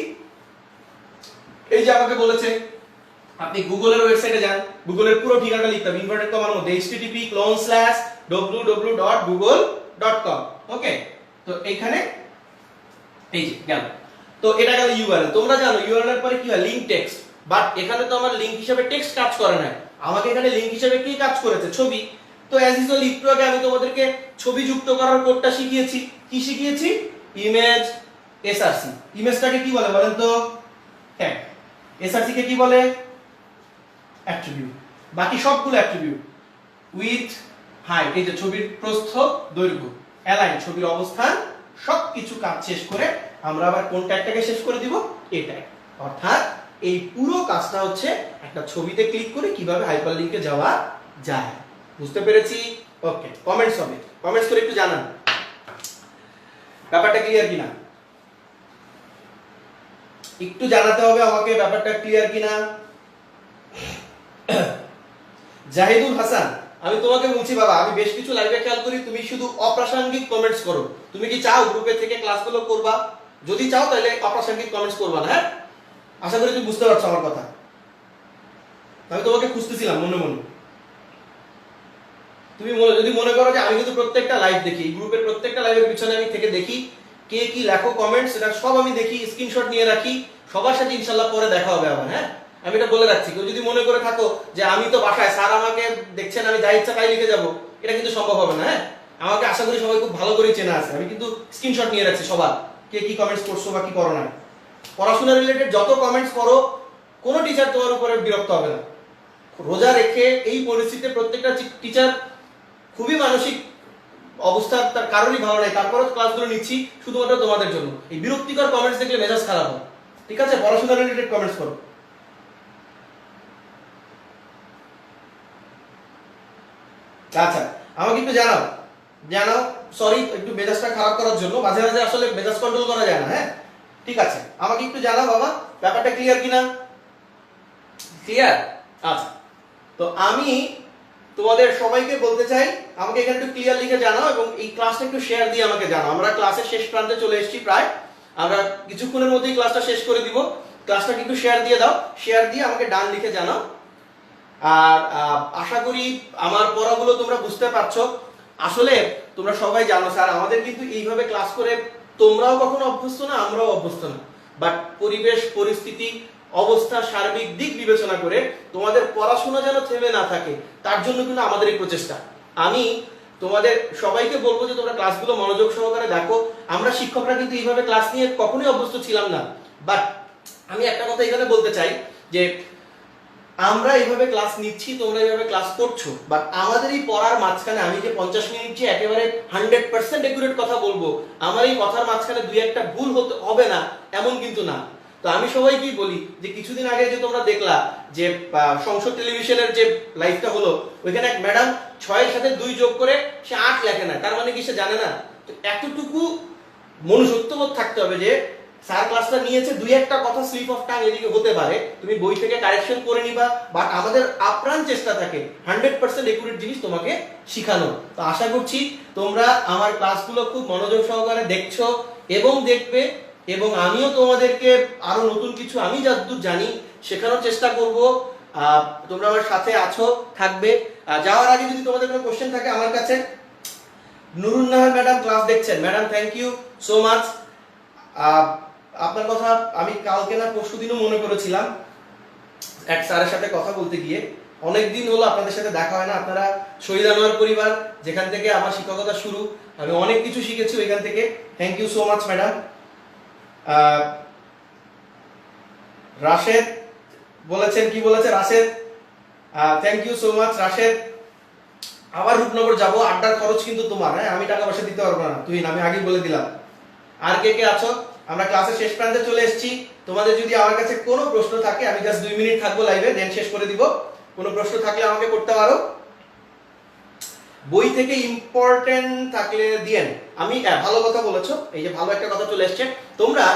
এই যে আমাকে বলেছে আপনি গুগলের ওয়েবসাইটে যান, গুগলের পুরো ঠিকানাটা লিখতে হবে ইনভার্টেড কমার মধ্যে http://www.google.com। ওকে, তো এখানে এই যে গেল। তো এটা গেল ইউআরএল। তোমরা জানো ইউআরএল এর পরে কি হয়, লিংক টেক্সট। বাট এখানে তো আমার লিংক হিসেবে টেক্সট কাজ করে না, আমাকে এখানে লিংক হিসেবে কি কাজ করেছে, ছবি। তো অ্যাজ ইউজুয়াল একটু আগে আমি তোমাদেরকে ছবি যুক্ত করার কোডটা শিখিয়েছি। কি শিখিয়েছি? Image SRC. ইমেজটাকে কি বলে বলেন তো? ট্যাগ। এসআরসি কে কি বলে? অ্যাট্রিবিউট। বাকি সবগুলো অ্যাট্রিবিউট। উইথ, হাইট, এই যে ছবির প্রস্থ, দৈর্ঘ্য, অ্যালাইন, ছবির অবস্থান, সবকিছু কাজ শেষ করে আমরা আবার কোন ট্যাগটাকে শেষ করে দিব? এই ট্যাগ। অর্থাৎ এই পুরো কাজটা হচ্ছে একটা ছবিতে ক্লিক করে কিভাবে হাইপারলিংকে যাওয়া যায়। বুঝতে পেরেছি? ওকে, কমেন্টস হবে, কমেন্টস করে একটু জানান ব্যাপারটা ক্লিয়ার কিনা। একটু জানাতে হবে আমাকে ব্যাপারটা ক্লিয়ার কিনা। জাহিদুল হাসান, আমি তোমাকে বলছি বাবা, আমি বেশ কিছু লাইভে খেয়াল করি তুমি শুধু অপ্রাসঙ্গিক কমেন্টস করো। তুমি কি চাও গ্রুপে থেকে ক্লাসগুলো করবা? যদি চাও তাহলে অপ্রাসঙ্গিক কমেন্টস করবা না। হ্যাঁ, আশা করি তুমি বুঝতে পারছো আমার কথা। আমি তোমাকে খুঁজতেছিলাম মনে মনে। তুমি যদি মনে করো যে আমি কিন্তু প্রত্যেকটা লাইভ দেখি, গ্রুপের প্রত্যেকটা লাইভের পিছনে আমি থেকে দেখি কে কি লেখো কমেন্টস, এটা সব আমি দেখি, স্ক্রিনশট নিয়ে রাখি। সবার সাথে ইনশাআল্লাহ পরে দেখা হবে আবার। হ্যাঁ, আমি এটা বলে রাখছি। কেউ যদি মনে করে থাকো যে আমি তো বাসায়, স্যার আমাকে দেখছেন আমি যা ইচ্ছা তাই লিখে যাব, এটা কিন্তু সম্ভব হবে না। হ্যাঁ, আমাকে আশা করি সবাই খুব ভালো করে চেনা আছে। আমি কিন্তু স্ক্রিনশট নিয়ে রাখছি সবার, কে কি কমেন্টস করছো বা কি করো না। পড়াশোনা রিলেটেড যত কমেন্টস করো, কোনো টিচার তোমার উপরে বিরক্ত হবে না। রোজা রেখে এই পরিস্থিতিতে প্রত্যেকটা টিচার খুবই মানসিক অবস্থার তার কারণই ভালো নাই, তারপরে ক্লাসগুলো নিচ্ছি শুধুমাত্র তোমাদের জন্য। এই বিরক্তিকর কমেন্টস দেখলে মেজাজ খারাপ হয়। ঠিক আছে, পড়াশোনা রিলেটেড কমেন্টস করো। আচ্ছা, আমাকে একটু জানাও জানাও। সরি একটু মেজাজটা খারাপ করার জন্য, মাঝে মাঝে আসলে মেজাজ কন্ট্রোল করা যায় না। হ্যাঁ, ঠিক আছে, আমাকে একটু জানাও বাবা ব্যাপারটা ক্লিয়ার কিনা। ক্লিয়ার? আচ্ছা, তো আমি তোমাদের সবাইকে বলতে চাই আমাকে এখানে একটু ক্লিয়ার লিখে জানাও এবং এই ক্লাসটা একটু শেয়ার দিয়ে আমাকে জানাও। আমরা ক্লাসের শেষ প্রান্তে চলে এসেছি প্রায়, আমরা কিছুক্ষণের মধ্যেই ক্লাসটা শেষ করে দিব। ক্লাসটা একটু শেয়ার দিয়ে দাও, শেয়ার দিয়ে আমাকে ডান লিখে জানাও। আর আশা করি আমার পড়াগুলো তোমরা বুঝতে পারছো। আসলে তোমরা সবাই জানো স্যার আমাদের কিন্তু এইভাবে ক্লাস করে তোমরাও কখনো অভ্যস্ত না, আমরাও অভ্যস্ত না। বাট পরিবেশ, পরিস্থিতি, অবস্থা, সার্বিক দিক বিবেচনা করে তোমাদের পড়াশোনা যেন থেমে না থাকে, তার জন্য কিন্তু আমাদের এই প্রচেষ্টা। আমি তোমাদের সবাইকে বলবো যে তোমরা ক্লাসগুলো মনোযোগ সহকারে দেখো। আমরা শিক্ষকরা কিন্তু এইভাবে ক্লাস নিয়ে কখনোই অভ্যস্ত ছিলাম না। বাট আমি একটা কথা এখানে বলতে চাই যে আমরা এইভাবে ক্লাস নিচ্ছি, তোমরা এইভাবে ক্লাস করছো, বাট আমাদের এই পড়ার মাঝখানে আমি যে 50 মিনিট যে একেবারে 100% একুরেট কথা বলবো, আমার এই কথার মাঝখানে দুই একটা ভুল হতে হবে না এমন কিন্তু না। তো আমি সবাইকেই বলি যে কিছুদিন আগে যে তোমরা দেখলা যে সংসদ টেলিভিশনের যে লাইভটা হলো, ওইখানে এক ম্যাডাম 6 এর সাথে 2 যোগ করে সে 8 লেখে না, তার মানে কি সে জানে না? তো এতটুকু মনুষ্যত্ববোধ থাকতে হবে যে স্যার ক্লাসটা নিয়েছে, দুই একটা কথা স্লিপ অফ টাং এদিকে হতে পারে, তুমি বই থেকে কারেকশন করে নিবা। বাট আমাদের আপ্রাণ চেষ্টা থাকে 100% একুরেট জিনিস তোমাকে শিখানো। তো আশা করছি তোমরা আমার ক্লাসগুলো খুব মনোযোগ সহকারে দেখছো এবং দেখবে, এবং আমিও তোমাদেরকে আরো নতুন কিছু আমি যতদূর জানি শেখানোর চেষ্টা করব। তোমরা আমার সাথে আছো, থাকবে। যাওয়ার আগে যদি তোমাদের কোনো কোশ্চেন থাকে আমার কাছে। নুরুন নাহার ম্যাডাম ক্লাস দেখছেন, madam thank you so much. আপনার কথা আমি কালকে না পরশুদিনও মনে করেছিলাম এক স্যারের সাথে কথা বলতে গিয়ে। অনেকদিন হলো আপনাদের সাথে দেখা হয় না। আপনারা শহীদ আনোয়ার পরিবার, যেখান থেকে আমার শিক্ষকতা শুরু, আমি অনেক কিছু শিখেছি ওইখান থেকে। Thank you so much madam. Rashed বলেছেন, কি বলেছে Rashed? Thank you so much Rashed. আবার রূপনগর যাব, আড্ডার খরচ কিন্তু তোমার। হ্যাঁ, আমি টাকা পয়সা দিতে পারবো না, তুই আমি আগে বলে দিলাম। আর কে কে আছো? আমরা ক্লাসের শেষ প্রান্তে চলে এসেছি। তোমাদের যদি আমার কাছে কোনো প্রশ্ন থাকে, আমি জাস্ট 2 মিনিট থাকবো লাইভে, দেন শেষ করে দিব। কোনো প্রশ্ন থাকলে আমাকে করতে পারো। বই থেকে ইম্পর্টেন্ট থাকলে দিয়েন। আমি ভালো কথা বলেছো, এই যে ভালো একটা কথা চলে এসছে। তোমরা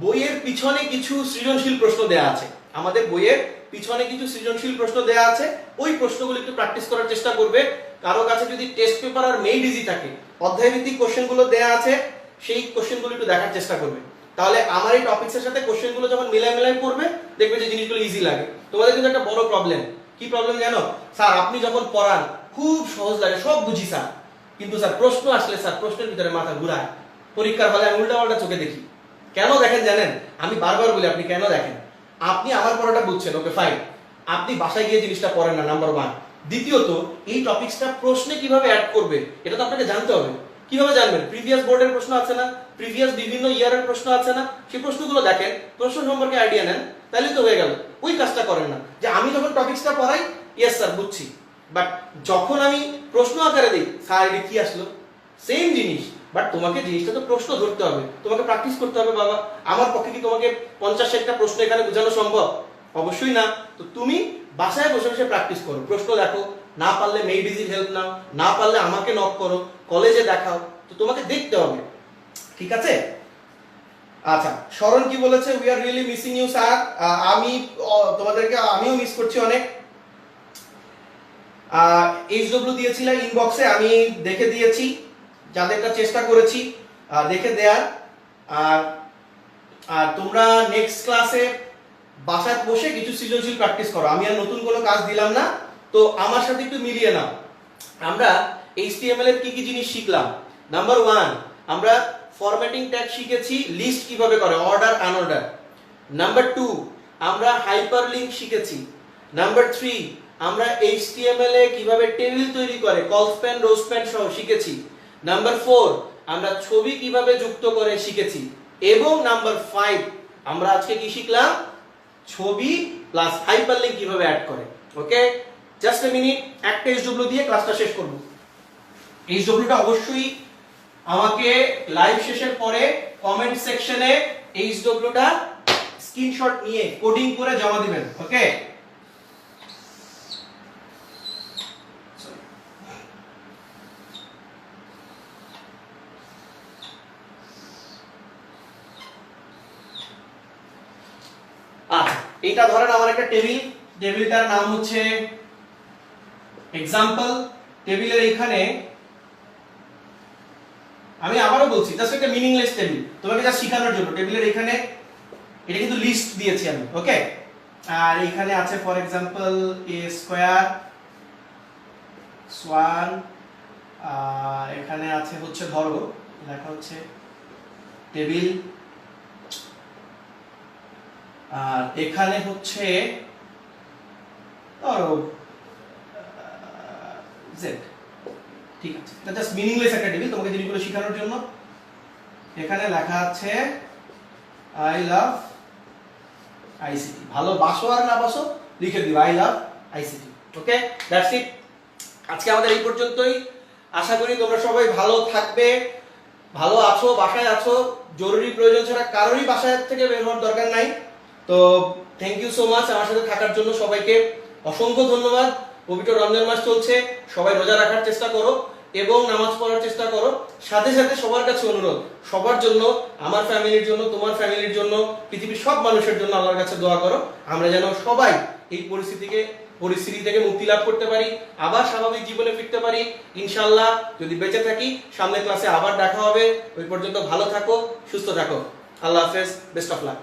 বইয়ের পিছনে কিছু সৃজনশীল প্রশ্ন দেয়া আছে, আমাদের বইয়ের পিছনে কিছু সৃজনশীল প্রশ্ন দেয়া আছে, ওই প্রশ্নগুলো একটু প্র্যাকটিস করার চেষ্টা করবে। কারো কাছে যদি টেস্ট পেপার আর মেইড ইজি থাকে, অধ্যায় ভিত্তিক কোশ্চেনগুলো দেয়া আছে, সেই কোশ্চেনগুলো একটু দেখার চেষ্টা করবে। তাহলে আমার এই টপিকসের সাথে কোশ্চেনগুলো যখন মিলাই পড়বে দেখবে যে জিনিসগুলো ইজি লাগে। তোমাদের কিন্তু একটা বড় প্রবলেম, কি প্রবলেম জানো? স্যার আপনি যখন পড়ান খুব সহজ লাগে, সব বুঝি স্যার, কিন্তু স্যার প্রশ্ন আসলে স্যার প্রশ্নের ভিতরে মাথা ঘুরায়। পরীক্ষার হলে আমি উল্টাপাল্টা চোখে দেখি। কেন দেখেন জানেন? আমি বারবার বলি আপনি কেন দেখেন? আপনি আমার পড়াটা বুঝছেন, ওকে ফাইন, আপনি বাসায় গিয়ে জিনিসটা পড়েন না, নাম্বার 1। দ্বিতীয়ত এই টপিকসটা প্রশ্নে কিভাবে অ্যাড করবে এটা তো আপনাকে জানতে হবে। কিভাবে জানবেন? প্রিভিয়াস বোর্ডের প্রশ্ন আছে না, প্রিভিয়াস বিভিন্ন ইয়ারের প্রশ্ন আছে না, সেই প্রশ্নগুলো দেখেন, প্রশ্ন সম্পর্কে আইডিয়া নেন, তাহলে তো হয়ে গেল। ওই কাজটা করেন না যে আমি যখন টপিকসটা পড়াই ইয়েস স্যার বুঝছি, বাট যখন আমি প্রশ্ন আকারে দিই স্যার এটা কি আসলো, সেম জিনিস, বাট তোমাকে জিনিসটা তো প্রশ্ন ধরতে হবে, তোমাকে প্র্যাকটিস করতে হবে বাবা। আমার পক্ষে কি তোমাকে 50-60টা প্রশ্ন এখানে বোঝানো সম্ভব? অবশ্যই না। তো তুমি বাসায় বসে বসে প্র্যাকটিস করো, প্রশ্ন দেখো, না পারলে মেড ইজির হেল্প নাও, না পারলে আমাকে নক করো, কলেজে দেখাও, তো তোমাকে দেখতে হবে, ঠিক আছে? আচ্ছা, শরণ কি বলেছে? We are really missing you sir. আমি তোমাদেরকে আমিও মিস করছি অনেক। এইচডব্লিউ দিয়েছিল ইনবক্সে, আমি দেখে দিয়েছি, যাদেরটা চেষ্টা করেছি দেখে দেয়ার। আর আর তোমরা নেক্সট ক্লাসে বাসায় বসে কিছু সৃজনশীল প্র্যাকটিস করো, আমি আর নতুন কোনো কাজ দিলাম না, তো আমার সাথে একটু মিলিয়ে নাও। আমরা HTML এর কি কি জিনিস শিখলাম? নাম্বার 1 আমরা ফরম্যাটিং ট্যাগ শিখেছি, লিস্ট কিভাবে করে, অর্ডার আনঅর্ডার। নাম্বার 2 আমরা হাইপারলিংক শিখেছি। নাম্বার 3 আমরা HTML এ কিভাবে টেবিল তৈরি করে, কল স্প্যান, রো স্প্যান সহ শিখেছি। নাম্বার 4 আমরা ছবি কিভাবে যুক্ত করে শিখেছি। এবং নাম্বার 5 আমরা আজকে কি শিখলাম? ছবি প্লাস হাইপারলিংক কিভাবে অ্যাড করে। ওকে, জাস্ট এ মিনিট, একটা এইচডব্লিউ দিয়ে ক্লাসটা শেষ করব। এইচডব্লিউটা অবশ্যই আমাকে লাইভ শেষের পরে কমেন্ট সেকশনে এইচডব্লিউটা স্ক্রিনশট নিয়ে কোডিং করে জমা দিবেন। ওকে, আচ্ছা এইটা ধরেন আমার একটা টেবিল, টেবিলটার নাম হচ্ছে এক্সাম্পল। টেবিলের এইখানে আমি আবারও বলছি জাস্ট একটা মিনিংলেস টেবিল, তোমাকে জাস্ট শেখানোর জন্য। টেবিলের এখানে এটা কিন্তু লিস্ট দিয়েছি আমি, ওকে। আর এখানে আছে for example a square swan, আর এখানে আছে হচ্ছে ধরো লেখা হচ্ছে টেবিল, আর এখানে হচ্ছে ধরো জেড, ঠিক আছে। এটা জাস্ট মিনিংলেস একটা টেবিল তোমাকে জিনিসগুলো শেখানোর জন্য। এখানে লেখা আছে আই লাভ আইসিটি, ভালোবাসো আর না বাসো লিখে দিও I love ICT. Okay, that's it. আজকে আমাদের এই পর্যন্তই। আশা করি তোমরা সবাই ভালো থাকবে, ভালো আছো, বাসায় আছো, জরুরি প্রয়োজন ছাড়া কারোরই বাসায় থেকে বের হওয়ার দরকার নাই। তো থ্যাংক ইউ সো মাচ আমার সাথে থাকার জন্য, সবাইকে অসংখ্য ধন্যবাদ। পবিত্র রমজান মাস চলছে, সবাই রোজা রাখার চেষ্টা করো এবং নামাজ পড়ার চেষ্টা করো। সাথে সাথে সবার কাছে অনুরোধ, সবার জন্য, আমার ফ্যামিলির জন্য, তোমার ফ্যামিলির জন্য, পৃথিবীর সব মানুষের জন্য আল্লাহর কাছে দোয়া করো, আমরা যেন সবাই এই পরিস্থিতি থেকে মুক্তি লাভ করতে পারি, আবার স্বাভাবিক জীবনে ফিরতে পারি ইনশাআল্লাহ, যদি বেঁচে থাকি। সামনের ক্লাসে আবার দেখা হবে, ওই পর্যন্ত ভালো থাকো, সুস্থ থাকো। আল্লাহ হাফেজ, বেস্ট অফ লাক।